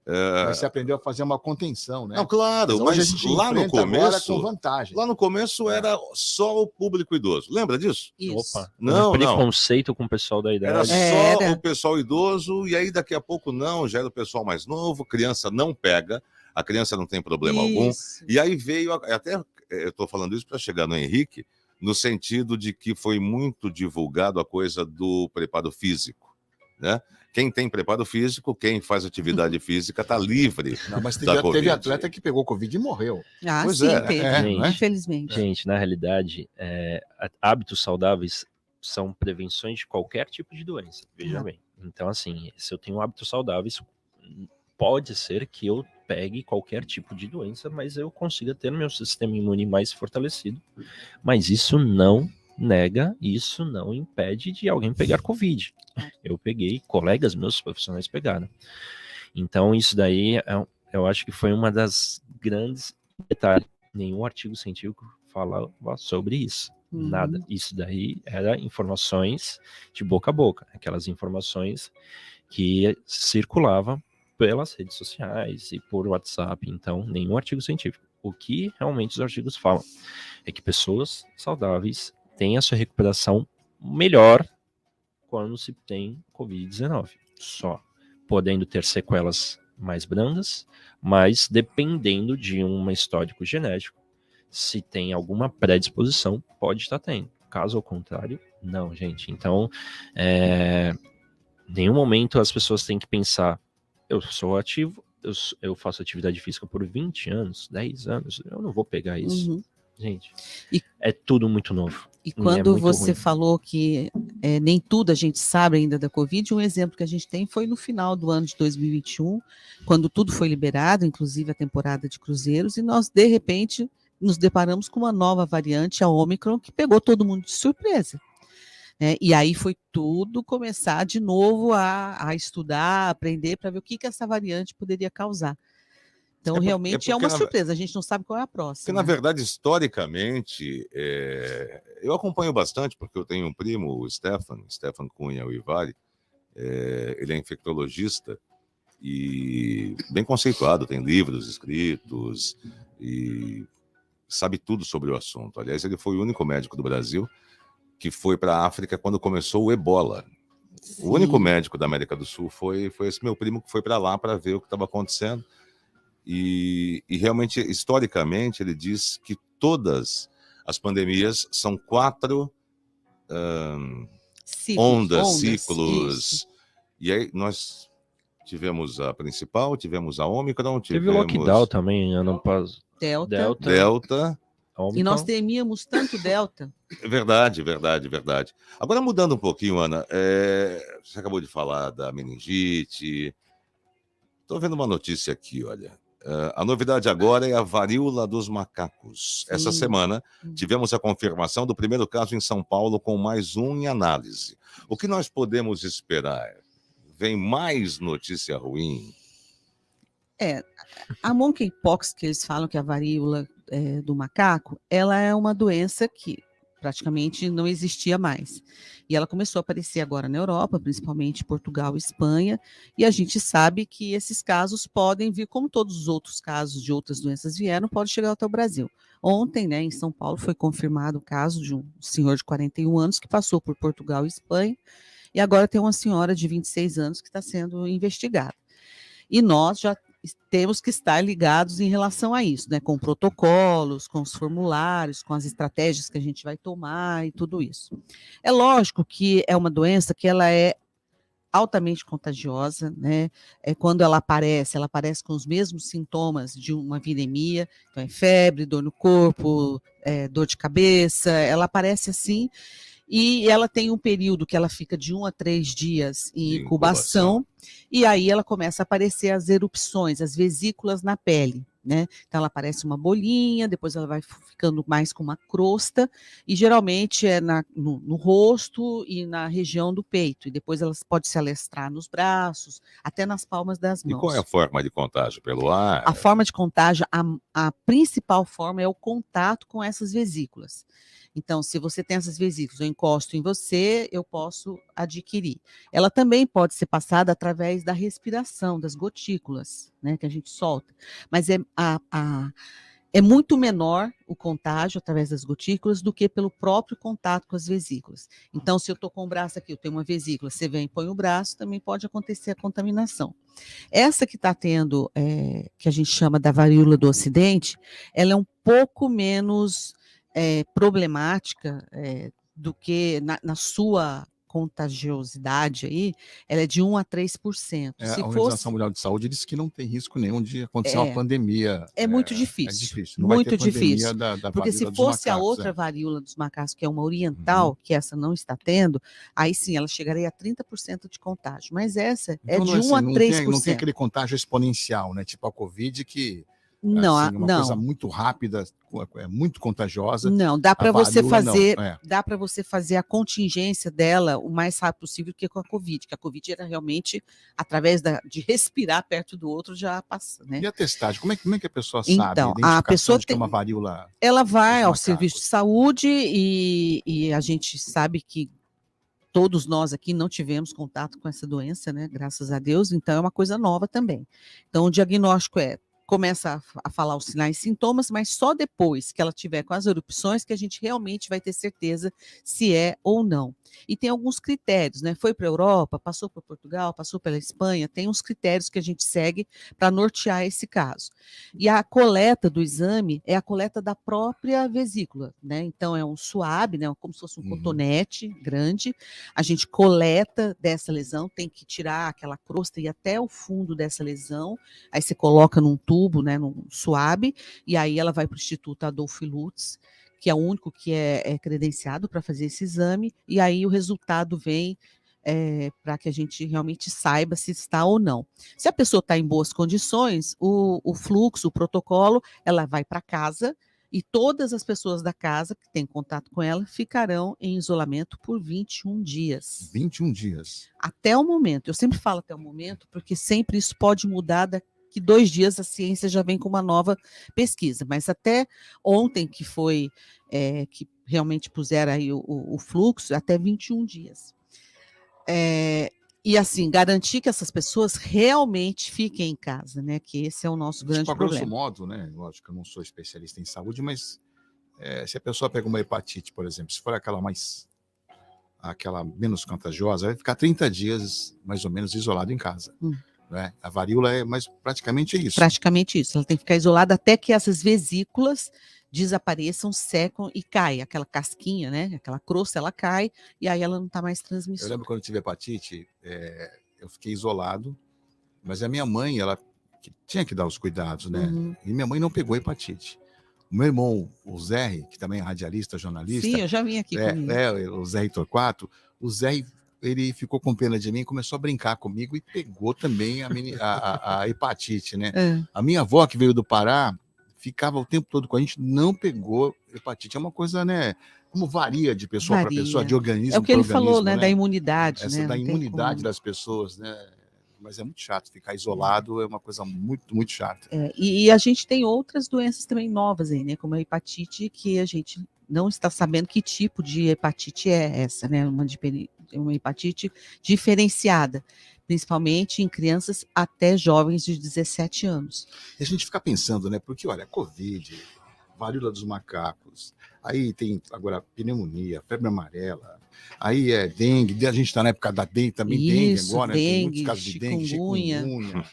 Mas você aprendeu a fazer uma contenção, né? Não, claro, mas lá no começo, com vantagem. Lá no começo era só o público idoso. Lembra disso? Isso. Opa, não, preconceito com o pessoal da idade. Era só o pessoal idoso, e aí daqui a pouco já era o pessoal mais novo, criança não pega, a criança não tem problema algum. E aí veio, até eu estou falando isso para chegar no Henrique, no sentido de que foi muito divulgado a coisa do preparo físico, né? Quem tem preparo físico, quem faz atividade física, está livre. Não, mas teve atleta que pegou Covid e morreu. Pois sim, teve, gente, infelizmente. Gente, na realidade, hábitos saudáveis são prevenções de qualquer tipo de doença. Veja bem. Então, assim, se eu tenho hábitos saudáveis, pode ser que eu pegue qualquer tipo de doença, mas eu consiga ter meu sistema imune mais fortalecido. Mas isso não nega, isso não impede de alguém pegar Covid. Eu peguei, colegas meus profissionais pegaram. Então, isso daí, eu acho que foi uma das grandes detalhes. Nenhum artigo científico falava sobre isso. Nada. Isso daí era informações de boca a boca. Aquelas informações que circulavam pelas redes sociais e por WhatsApp. Então, nenhum artigo científico. O que realmente os artigos falam é que pessoas saudáveis têm a sua recuperação melhor quando se tem Covid-19. Só podendo ter sequelas mais brandas, mas dependendo de um histórico genético, se tem alguma predisposição, pode estar tendo. Caso ao contrário, não, gente. Então, em nenhum momento as pessoas têm que pensar, eu sou ativo, eu faço atividade física por 20 anos, 10 anos, eu não vou pegar isso. Gente, é tudo muito novo. E quando você falou que nem tudo a gente sabe ainda da Covid, um exemplo que a gente tem foi no final do ano de 2021, quando tudo foi liberado, inclusive a temporada de cruzeiros, e nós, de repente, nos deparamos com uma nova variante, a Ômicron, que pegou todo mundo de surpresa. E aí foi tudo começar de novo a estudar, a aprender, para ver o que essa variante poderia causar. Então, realmente é uma surpresa, a gente não sabe qual é a próxima. Porque, na verdade, historicamente, eu acompanho bastante, porque eu tenho um primo, o Stefan Cunha Uivari, ele é infectologista e bem conceituado, tem livros escritos e sabe tudo sobre o assunto. Aliás, ele foi o único médico do Brasil que foi para a África quando começou o Ebola. Sim. O único médico da América do Sul foi esse meu primo que foi para lá para ver o que estava acontecendo. E realmente, historicamente, ele diz que todas as pandemias são 4 ciclos. Isso. E aí nós tivemos a principal, tivemos a Ômicron, teve o lockdown também, ano passado. Delta. E nós temíamos tanto Delta. Verdade. Agora, mudando um pouquinho, Ana, você acabou de falar da meningite. Estou vendo uma notícia aqui, olha. A novidade agora é a varíola dos macacos. Sim. Essa semana tivemos a confirmação do primeiro caso em São Paulo, com mais um em análise. O que nós podemos esperar? Vem mais notícia ruim? A monkeypox, que eles falam que é a varíola do macaco, ela é uma doença que praticamente não existia mais. E ela começou a aparecer agora na Europa, principalmente Portugal e Espanha, e a gente sabe que esses casos podem vir, como todos os outros casos de outras doenças vieram, pode chegar até o Brasil. Ontem, em São Paulo, foi confirmado o caso de um senhor de 41 anos que passou por Portugal e Espanha, e agora tem uma senhora de 26 anos que está sendo investigada. E nós já temos que estar ligados em relação a isso, com protocolos, com os formulários, com as estratégias que a gente vai tomar e tudo isso. É lógico que é uma doença que ela é altamente contagiosa, quando ela aparece com os mesmos sintomas de uma viremia, então febre, dor no corpo, dor de cabeça, ela aparece assim, E ela tem um período que ela fica de 1 a 3 dias em incubação, e aí ela começa a aparecer as erupções, as vesículas na pele, né? Então ela aparece uma bolinha, depois ela vai ficando mais com uma crosta, e geralmente é no rosto e na região do peito, e depois ela pode se alastrar nos braços, até nas palmas das mãos. E qual é a forma de contágio? Pelo ar? A forma de contágio, a principal forma é o contato com essas vesículas. Então, se você tem essas vesículas, eu encosto em você, eu posso adquirir. Ela também pode ser passada através da respiração, das gotículas, né, que a gente solta. Mas é muito menor o contágio através das gotículas do que pelo próprio contato com as vesículas. Então, se eu estou com o braço aqui, eu tenho uma vesícula, você vem e põe o braço, também pode acontecer a contaminação. Essa que está tendo, que a gente chama da varíola do Ocidente, ela é um pouco menos problemática do que na sua contagiosidade aí, ela é de 1 a 3%. A Organização Mundial de Saúde disse que não tem risco nenhum de acontecer uma pandemia. É muito difícil. É difícil. Não muito vai ter difícil. Da porque se fosse a outra varíola dos macacos, que é uma oriental, que essa não está tendo, aí sim ela chegaria a 30% de contágio. Mas essa então, é de 1 a 3%. Não tem aquele contágio exponencial, né? Tipo a Covid, que não, assim, uma coisa muito rápida, é muito contagiosa. Não, dá para você fazer, dá para você fazer a contingência dela o mais rápido possível que com a Covid, que a Covid era realmente através de respirar perto do outro já passa, né? E a testagem, como é que a pessoa sabe? Então, a pessoa tem uma varíola. Ela vai ao serviço de saúde e a gente sabe que todos nós aqui não tivemos contato com essa doença, né? Graças a Deus, então é uma coisa nova também. Então o diagnóstico começa a falar os sinais e sintomas, mas só depois que ela tiver com as erupções que a gente realmente vai ter certeza se é ou não. E tem alguns critérios, né? Foi para a Europa, passou por Portugal, passou pela Espanha, tem uns critérios que a gente segue para nortear esse caso. E a coleta do exame é a coleta da própria vesícula, né? Então é um suave, né? Como se fosse um cotonete grande. A gente coleta dessa lesão, tem que tirar aquela crosta e ir até o fundo dessa lesão. Aí você coloca num tubo, né? Num suave, e aí ela vai para o Instituto Adolph Lutz, que é o único que é credenciado para fazer esse exame, e aí o resultado vem para que a gente realmente saiba se está ou não. Se a pessoa está em boas condições, o fluxo, o protocolo, ela vai para casa e todas as pessoas da casa que têm contato com ela ficarão em isolamento por 21 dias. 21 dias? Até o momento. Eu sempre falo até o momento, porque sempre isso pode mudar daqui que 2 dias a ciência já vem com uma nova pesquisa, mas até ontem que foi, que realmente puseram aí o fluxo, até 21 dias. E assim, garantir que essas pessoas realmente fiquem em casa, né, que esse é o nosso grande problema. Grosso modo, né, lógico que eu não sou especialista em saúde, mas se a pessoa pega uma hepatite, por exemplo, se for aquela menos contagiosa, vai ficar 30 dias, mais ou menos, isolado em casa. Né? A varíola mas praticamente é isso. Praticamente isso. Ela tem que ficar isolada até que essas vesículas desapareçam, secam e cai. Aquela casquinha, né? Aquela crosta, ela cai e aí ela não está mais transmissora. Eu lembro quando eu tive hepatite, eu fiquei isolado, mas a minha mãe, ela tinha que dar os cuidados, né? E minha mãe não pegou hepatite. O meu irmão, o Zé, que também é radialista, jornalista. Sim, eu já vim aqui comigo. O Zé Torquato, o Zé, ele ficou com pena de mim, começou a brincar comigo e pegou também a hepatite, né? A minha avó, que veio do Pará, ficava o tempo todo com a gente, não pegou hepatite. É uma coisa, né? Como varia de pessoa para pessoa, de organismo para organismo. É o que ele falou, né? Da imunidade. Essa da imunidade das pessoas, né? Mas é muito chato, ficar isolado é uma coisa muito, muito chata. E a gente tem outras doenças também novas aí, né? Como a hepatite, que a gente não está sabendo que tipo de hepatite é essa, né? Uma hepatite diferenciada, principalmente em crianças até jovens de 17 anos. E a gente fica pensando, né? Porque, olha, Covid, varíola dos macacos, aí tem agora pneumonia, febre amarela, aí é dengue, a gente está na época da dengue, também dengue agora, né? Tem muitos casos de dengue, chikungunya.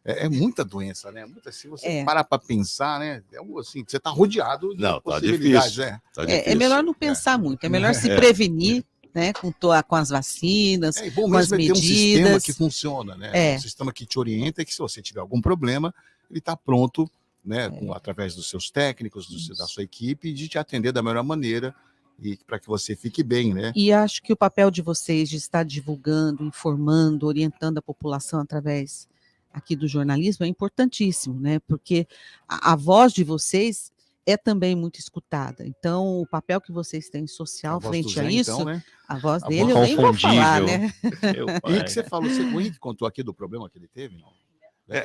É muita doença, né? Se você parar para pensar, né? Assim, você está rodeado de possibilidades. Tá difícil. É melhor não pensar muito, é melhor se prevenir, né, com as vacinas, bom com as medidas. Ter um sistema que funciona, né? Um sistema que te orienta e que, se você tiver algum problema, ele está pronto, né, através dos seus técnicos, da sua equipe, de te atender da melhor maneira e para que você fique bem, né? E acho que o papel de vocês de estar divulgando, informando, orientando a população através aqui do jornalismo é importantíssimo, né? Porque a voz de vocês é também muito escutada. Então, o papel que vocês têm social frente a isso, então, né? a voz A dele voz eu nem vou falar, né? Henrique, você falou, o Henrique contou aqui do problema que ele teve, não?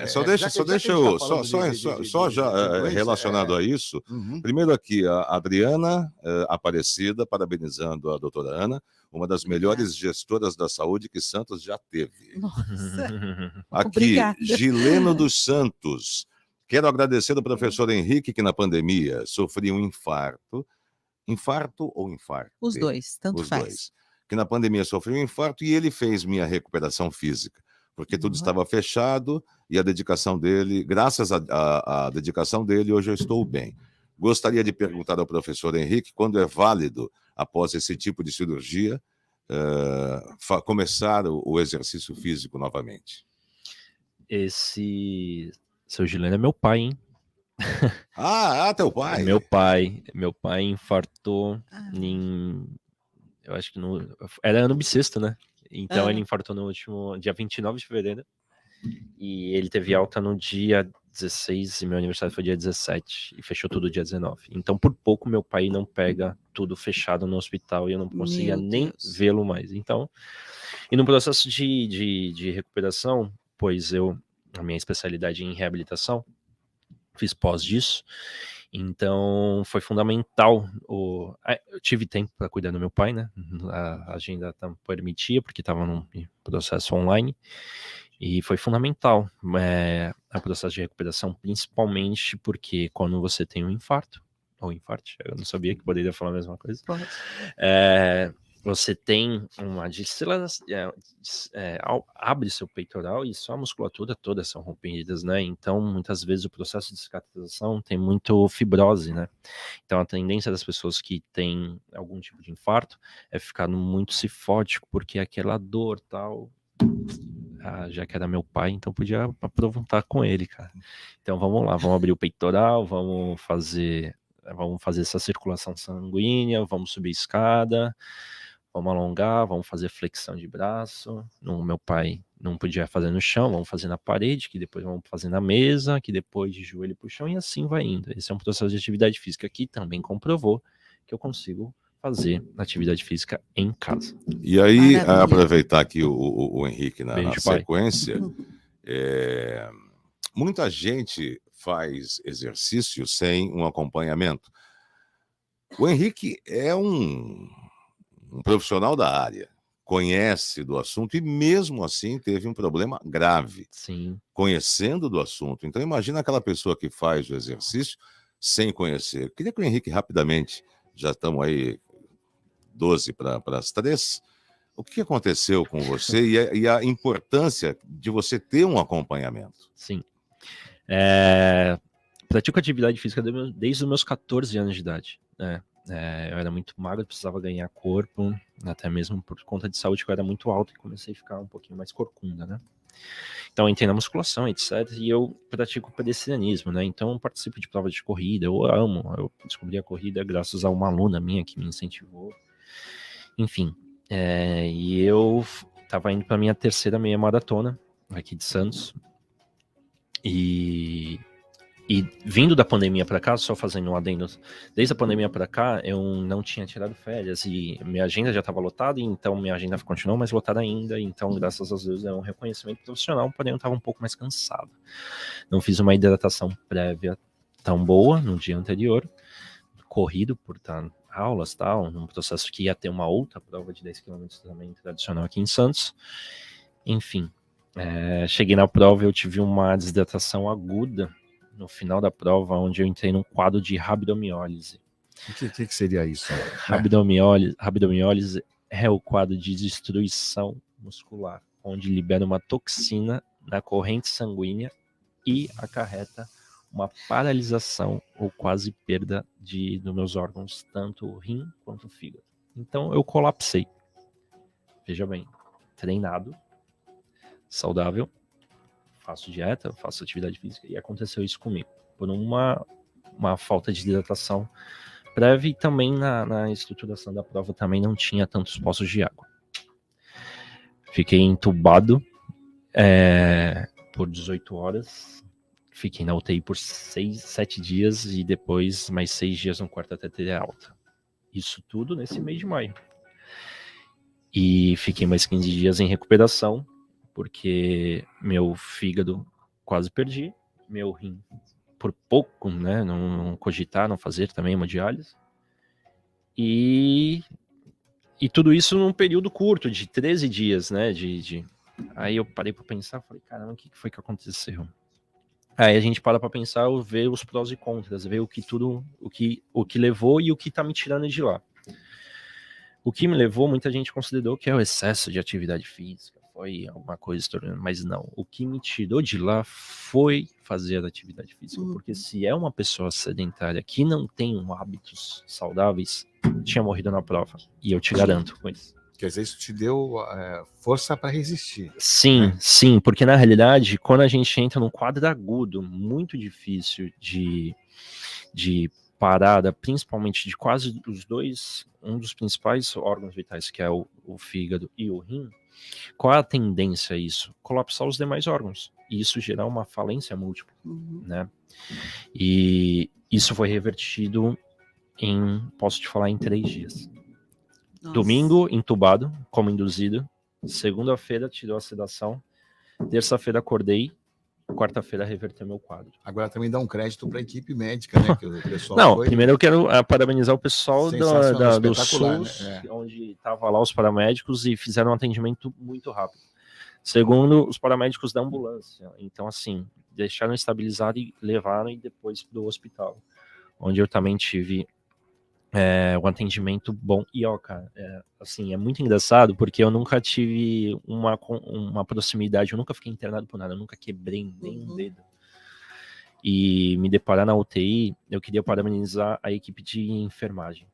Só relacionado a isso, primeiro aqui, a Adriana Aparecida, parabenizando a doutora Ana, uma das melhores gestoras da saúde que Santos já teve. Nossa. Aqui, Obrigada. Gileno dos Santos. Quero agradecer ao professor Henrique, que na pandemia sofria um infarto. Infarto ou infarto? Os dois, tanto faz. Dois. Que na pandemia sofreu um infarto e ele fez minha recuperação física, porque tudo estava fechado e a dedicação dele, graças à dedicação dele, hoje eu estou bem. Gostaria de perguntar ao professor Henrique quando é válido, após esse tipo de cirurgia, começar o exercício físico novamente. Esse seu Gileno é meu pai, hein? Teu pai? É meu pai. Meu pai infartou eu acho que era ano bissexto, né? Então ele infartou no último dia 29 de fevereiro. E ele teve alta no dia 16 e meu aniversário foi dia 17 e fechou tudo dia 19. Então por pouco meu pai não pega tudo fechado no hospital e eu não conseguia nem vê-lo mais. Então, e no processo de recuperação, pois a minha especialidade em reabilitação, fiz pós disso, então foi fundamental. Eu tive tempo para cuidar do meu pai, né? A agenda permitia, porque estava num processo online, e foi fundamental o processo de recuperação, principalmente porque quando você tem um infarto, ou infarte, eu não sabia que poderia falar a mesma coisa. Você tem uma abre seu peitoral e só a musculatura toda são rompidas, né? Então, muitas vezes o processo de cicatrização tem muito fibrose, né? Então, a tendência das pessoas que têm algum tipo de infarto é ficar muito cifótico, porque aquela dor tal, já que era meu pai, então podia aproveitar com ele, cara. Então, vamos lá, vamos abrir o peitoral, vamos fazer essa circulação sanguínea, vamos subir a escada, vamos alongar, vamos fazer flexão de braço. Meu pai não podia fazer no chão, vamos fazer na parede, que depois vamos fazer na mesa, que depois de joelho pro chão, e assim vai indo. Esse é um processo de atividade física que também comprovou que eu consigo fazer atividade física em casa. E aí, aproveitar aqui o Henrique na sequência, muita gente faz exercício sem um acompanhamento. O Henrique é um profissional da área, conhece do assunto e mesmo assim teve um problema grave. Sim. Conhecendo do assunto. Então imagina aquela pessoa que faz o exercício sem conhecer. Eu queria que o Henrique rapidamente, já estamos aí 12 para as 3, o que aconteceu com você e a importância de você ter um acompanhamento? Sim. Pratico atividade física desde os meus 14 anos de idade, né? Eu era muito magro, precisava ganhar corpo, até mesmo por conta de saúde, que eu era muito alto e comecei a ficar um pouquinho mais corcunda, né? Então eu entrei na musculação, etc. E eu pratico pedestrianismo, né? Então eu participo de provas de corrida, eu descobri a corrida graças a uma aluna minha que me incentivou. Enfim, e eu estava indo para minha terceira meia maratona aqui de Santos. E vindo da pandemia para cá, só fazendo um adendo, desde a pandemia para cá, eu não tinha tirado férias e minha agenda já estava lotada, então minha agenda continuou mais lotada ainda, então graças a Deus é um reconhecimento profissional, porém eu estava um pouco mais cansado. Não fiz uma hidratação prévia tão boa no dia anterior, corrido por estar aulas, tal, num processo que ia ter uma outra prova de 10 km também tradicional aqui em Santos. Enfim, cheguei na prova e eu tive uma desidratação aguda no final da prova, onde eu entrei num quadro de rabdomiólise. O que seria isso? Rabdomiólise é o quadro de destruição muscular, onde libera uma toxina na corrente sanguínea e acarreta uma paralisação ou quase perda dos meus órgãos, tanto o rim quanto o fígado. Então eu colapsei. Veja bem, treinado, saudável, faço dieta, faço atividade física e aconteceu isso comigo, por uma falta de hidratação prévia e também na estruturação da prova também não tinha tantos poços de água. Fiquei entubado por 18 horas, fiquei na UTI por 7 dias e depois mais 6 dias no quarto até ter alta. Isso tudo nesse mês de maio. E fiquei mais 15 dias em recuperação, porque meu fígado quase perdi, meu rim por pouco, né, não cogitar, não fazer também hemodiálise. E tudo isso num período curto, de 13 dias, né, Aí eu parei para pensar, falei, caramba, o que foi que aconteceu? Aí a gente para pensar, ver os prós e contras, ver o que levou e o que tá me tirando de lá. O que me levou, muita gente considerou que é o excesso de atividade física, foi alguma coisa extraordinária, mas não. O que me tirou de lá foi fazer atividade física, porque se é uma pessoa sedentária que não tem hábitos saudáveis, tinha morrido na prova, e eu te garanto com isso. Quer dizer, isso te deu força para resistir. Sim, né? sim, porque na realidade, quando a gente entra num quadro agudo, muito difícil de parada, principalmente de quase os dois, um dos principais órgãos vitais, que é o fígado e o rim, qual é a tendência a isso? Colapsar os demais órgãos, e isso gerar uma falência múltipla, né? E isso foi revertido posso te falar, em 3 dias. Nossa. Domingo, entubado, como induzido. Segunda-feira, tirou a sedação. Terça-feira, acordei. Quarta-feira, reverteu meu quadro. Agora também dá um crédito para a equipe médica, né? Que o pessoal Não, primeiro eu quero parabenizar o pessoal do SUS, né? onde estavam lá os paramédicos e fizeram um atendimento muito rápido. Segundo, os paramédicos da ambulância. Então, assim, deixaram estabilizado e levaram e depois do hospital, onde eu também tive um atendimento bom. E, ó, cara, assim, é muito engraçado, porque eu nunca tive uma proximidade, eu nunca fiquei internado por nada, eu nunca quebrei nem um dedo. E me deparar na UTI, eu queria parabenizar a equipe de enfermagem.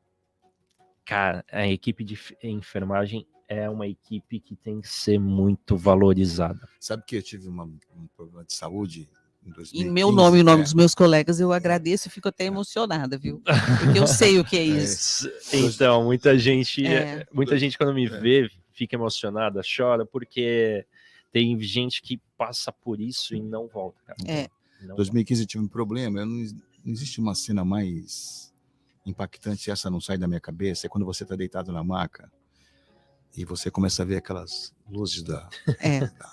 Cara, a equipe de enfermagem é uma equipe que tem que ser muito valorizada. Sabe que eu tive um problema de saúde em 2015? Em meu nome e em nome dos meus colegas, eu agradeço e fico até emocionada, viu? Porque eu sei o que é isso. Então, muita gente quando me vê, fica emocionada, chora, porque tem gente que passa por isso e não volta, cara. Em 2015 eu tive um problema, não existe uma cena mais impactante, essa não sai da minha cabeça, é quando você está deitado na maca e você começa a ver aquelas luzes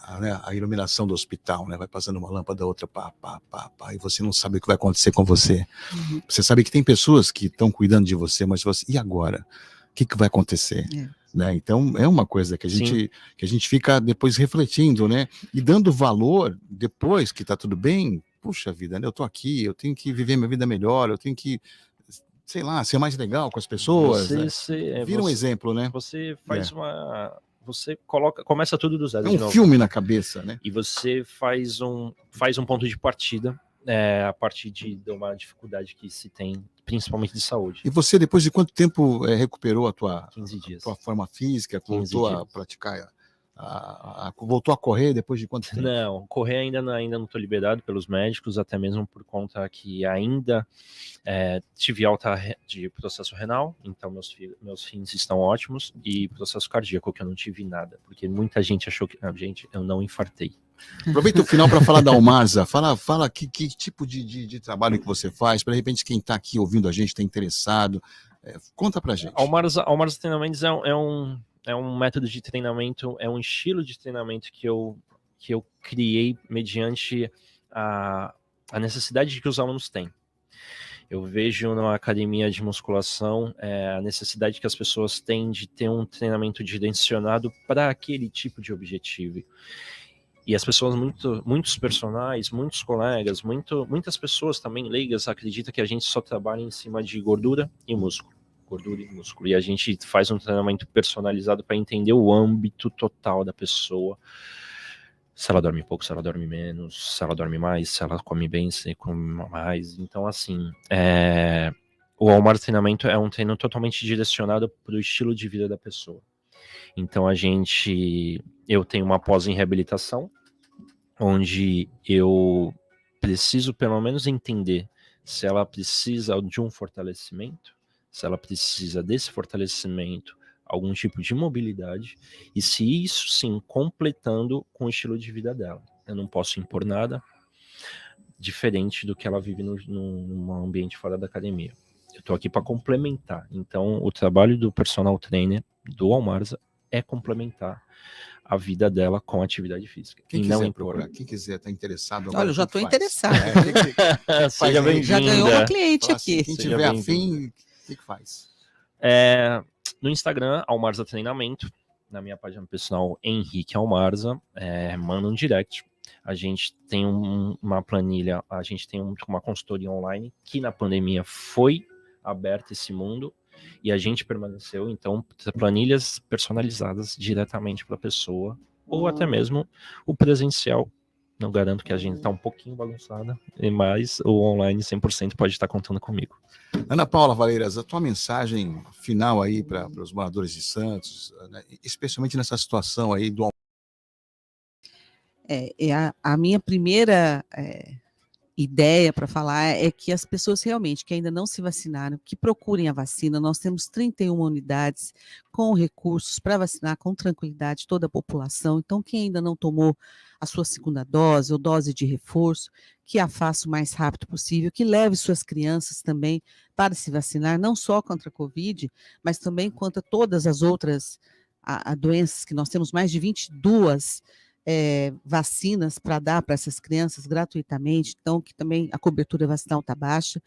a iluminação do hospital, né? Vai passando uma lâmpada, outra, e você não sabe o que vai acontecer com você. Você sabe que tem pessoas que estão cuidando de você, mas você, e agora? O que vai acontecer? Né? Então, é uma coisa que a gente fica depois refletindo, né? E dando valor, depois que está tudo bem, puxa vida, né? Eu estou aqui, eu tenho que viver minha vida melhor, eu tenho que, sei lá, ser mais legal com as pessoas. Vira um exemplo, né? Você faz você começa tudo do zero. É um filme na cabeça, né? E você faz um ponto de partida a partir de uma dificuldade que se tem, principalmente de saúde. E você, depois de quanto tempo recuperou a tua 15 dias. Tua forma física, voltou a praticar, voltou a correr depois de quanto tempo? Não, correr ainda não estou liberado pelos médicos, até mesmo por conta que ainda tive alta de processo renal, então meus rins estão ótimos, e processo cardíaco, que eu não tive nada, porque muita gente achou que, eu não infartei. Aproveita o final para falar da Almarza, fala que tipo de trabalho que você faz, para de repente quem está aqui ouvindo a gente está interessado, conta pra gente. Almarza Treinamentos é um método de treinamento, é um estilo de treinamento que eu criei mediante a necessidade que os alunos têm. Eu vejo na academia de musculação a necessidade que as pessoas têm de ter um treinamento direcionado para aquele tipo de objetivo. E as pessoas, muitos personagens, muitos colegas, muitas pessoas também leigas acreditam que a gente só trabalha em cima de gordura e músculo. E a gente faz um treinamento personalizado para entender o âmbito total da pessoa. Se ela dorme pouco, se ela dorme menos, se ela dorme mais, se ela come bem, se come mais. Então, assim, o Almarza Treinamento é um treino totalmente direcionado para o estilo de vida da pessoa. Então, eu tenho uma pós em reabilitação, onde eu preciso pelo menos entender se ela precisa de um fortalecimento, se ela precisa desse fortalecimento, algum tipo de mobilidade, e se isso sim completando com o estilo de vida dela. Eu não posso impor nada diferente do que ela vive num ambiente fora da academia. Eu estou aqui para complementar. Então, o trabalho do personal trainer do Almarza é complementar a vida dela com a atividade física. Quem e quiser não impor. procurar, quem quiser estar interessado agora, Olha, eu já o que estou faz? interessado. Seja bem-vinda. Já ganhou uma cliente Fala assim, aqui. quem Seja tiver bem-vindo. afim, o que faz? No Instagram, Almarza Treinamento. Na minha página pessoal, Henrique Almarza. Manda um direct. A gente tem uma planilha, a gente tem uma consultoria online, que na pandemia foi aberto esse mundo, e a gente permaneceu, então, planilhas personalizadas diretamente para a pessoa, ou até mesmo o presencial. Não garanto que a gente está um pouquinho bagunçada, mas o online 100% pode estar contando comigo. Ana Paula Valeiras, a tua mensagem final aí para os moradores de Santos, né, especialmente nessa situação aí do... A minha primeira ideia para falar é que as pessoas realmente que ainda não se vacinaram, que procurem a vacina. Nós temos 31 unidades com recursos para vacinar com tranquilidade toda a população. Então, quem ainda não tomou a sua segunda dose ou dose de reforço, que a faça o mais rápido possível, que leve suas crianças também para se vacinar, não só contra a Covid, mas também contra todas as outras doenças, que nós temos mais de 22 vacinas para dar para essas crianças gratuitamente, então que também a cobertura vacinal está baixa,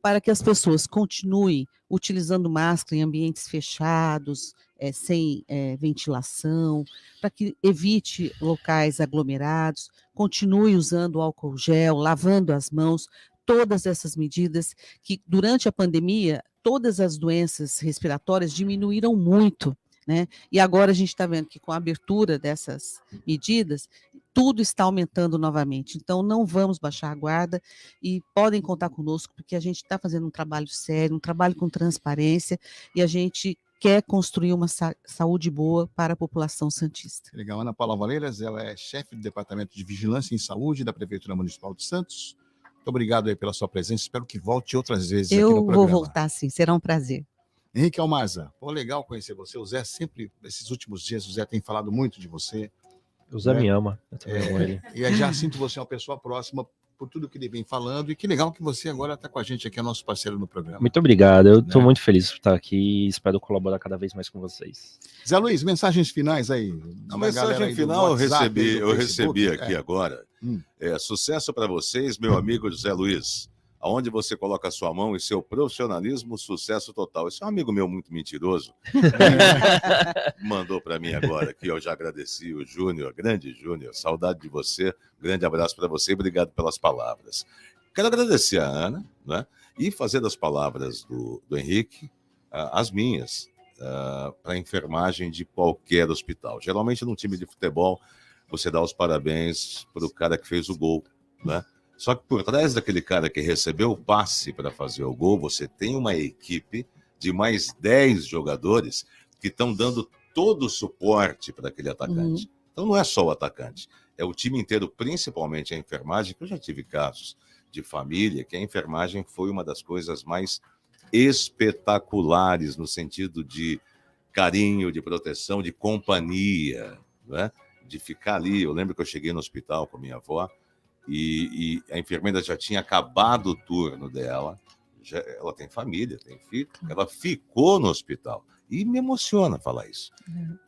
para que as pessoas continuem utilizando máscara em ambientes fechados, sem ventilação, para que evite locais aglomerados, continue usando álcool gel, lavando as mãos, todas essas medidas que durante a pandemia, todas as doenças respiratórias diminuíram muito, né? E agora a gente está vendo que com a abertura dessas medidas, tudo está aumentando novamente. Então, não vamos baixar a guarda e podem contar conosco, porque a gente está fazendo um trabalho sério, um trabalho com transparência, e a gente quer construir uma saúde boa para a população santista. Legal. Ana Paula Valeiras, ela é chefe do Departamento de Vigilância em Saúde da Prefeitura Municipal de Santos. Muito obrigado aí pela sua presença, espero que volte outras vezes aqui no programa. Eu vou voltar sim, será um prazer. Henrique Almarza, legal conhecer você. O Zé sempre, esses últimos dias, o Zé tem falado muito de você. O Zé me ama. Eu também amo ele. E eu já sinto você uma pessoa próxima por tudo que ele vem falando. E que legal que você agora está com a gente aqui, é nosso parceiro no programa. Muito obrigado. Eu estou muito feliz por estar aqui e espero colaborar cada vez mais com vocês. Zé Luiz, mensagens finais aí. A mensagem final eu recebi aqui agora. Sucesso para vocês, meu amigo Zé Luiz. Aonde você coloca a sua mão e seu profissionalismo, sucesso total. Esse é um amigo meu muito mentiroso. Mandou para mim agora aqui, eu já agradeci o Júnior, grande Júnior, saudade de você, grande abraço para você e obrigado pelas palavras. Quero agradecer a Ana, né, e fazer das palavras do Henrique as minhas, para a enfermagem de qualquer hospital. Geralmente num time de futebol, você dá os parabéns para o cara que fez o gol, né? Só que por trás daquele cara que recebeu o passe para fazer o gol, você tem uma equipe de mais 10 jogadores que estão dando todo o suporte para aquele atacante. Então não é só o atacante, é o time inteiro, principalmente a enfermagem, que eu já tive casos de família, que a enfermagem foi uma das coisas mais espetaculares no sentido de carinho, de proteção, de companhia, né? De ficar ali. Eu lembro que eu cheguei no hospital com a minha avó, e a enfermeira já tinha acabado o turno dela, ela tem família, tem filho, ela ficou no hospital, e me emociona falar isso.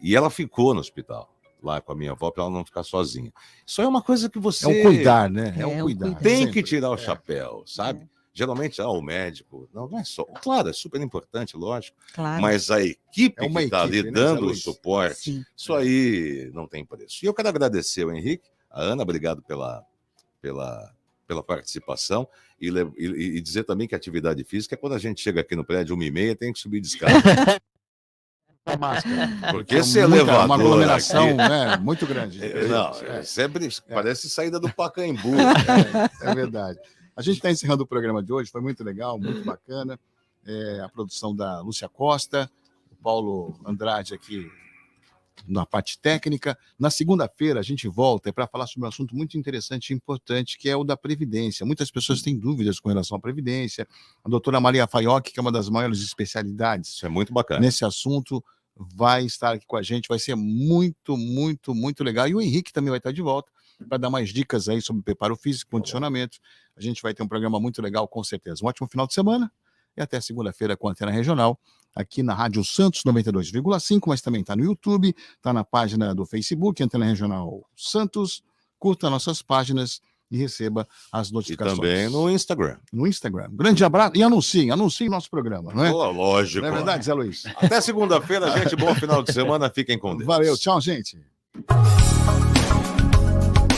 E ela ficou no hospital, lá com a minha avó, para ela não ficar sozinha. Isso é uma coisa que você... É um cuidar, né? É um cuidar. Tem sempre que tirar o chapéu, sabe? Geralmente, o médico, não é só... Claro, é super importante, lógico, mas a equipe que está ali dando o suporte, isso aí não tem preço. E eu quero agradecer ao Henrique, a Ana, obrigado pela participação e dizer também que a atividade física é quando a gente chega aqui no prédio 1h30, tem que subir de escada. A máscara. Porque esse elevador uma aglomeração, aqui, né, muito grande. Sempre parece saída do Pacaembu. É verdade. A gente está encerrando o programa de hoje, foi muito legal, muito bacana. A produção da Lúcia Costa, o Paulo Andrade aqui na parte técnica. Na segunda-feira a gente volta para falar sobre um assunto muito interessante e importante, que é o da Previdência. Muitas pessoas têm dúvidas com relação à Previdência. A doutora Maria Faiocchi, que é uma das maiores especialidades Isso é muito bacana. nesse assunto, vai estar aqui com a gente. Vai ser muito, muito, muito legal. E o Henrique também vai estar de volta para dar mais dicas aí sobre preparo físico, condicionamento. A gente vai ter um programa muito legal, com certeza. Um ótimo final de semana e até segunda-feira com a Antena Regional, aqui na Rádio Santos 92,5, mas também está no YouTube, está na página do Facebook, Antena Regional Santos. Curta nossas páginas e receba as notificações. E também no Instagram. No Instagram. Grande abraço e anuncie nosso programa, não é? Pô, lógico. Não é verdade, Zé Luiz? Até segunda-feira, gente. Bom final de semana. Fiquem com Deus. Valeu, tchau, gente.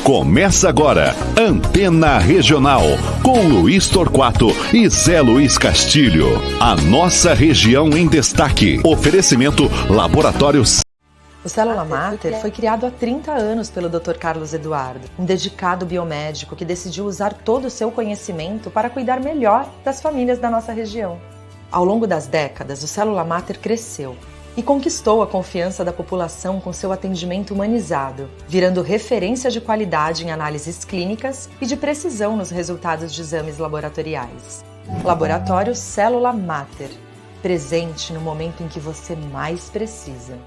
Começa agora, Antena Regional, com Luiz Torquato e Zé Luiz Castilho. A nossa região em destaque. Oferecimento Laboratórios. O Célula Mater foi criado há 30 anos pelo Dr. Carlos Eduardo, um dedicado biomédico que decidiu usar todo o seu conhecimento para cuidar melhor das famílias da nossa região. Ao longo das décadas, o Célula Mater cresceu e conquistou a confiança da população com seu atendimento humanizado, virando referência de qualidade em análises clínicas e de precisão nos resultados de exames laboratoriais. Laboratório Célula Mater, presente no momento em que você mais precisa.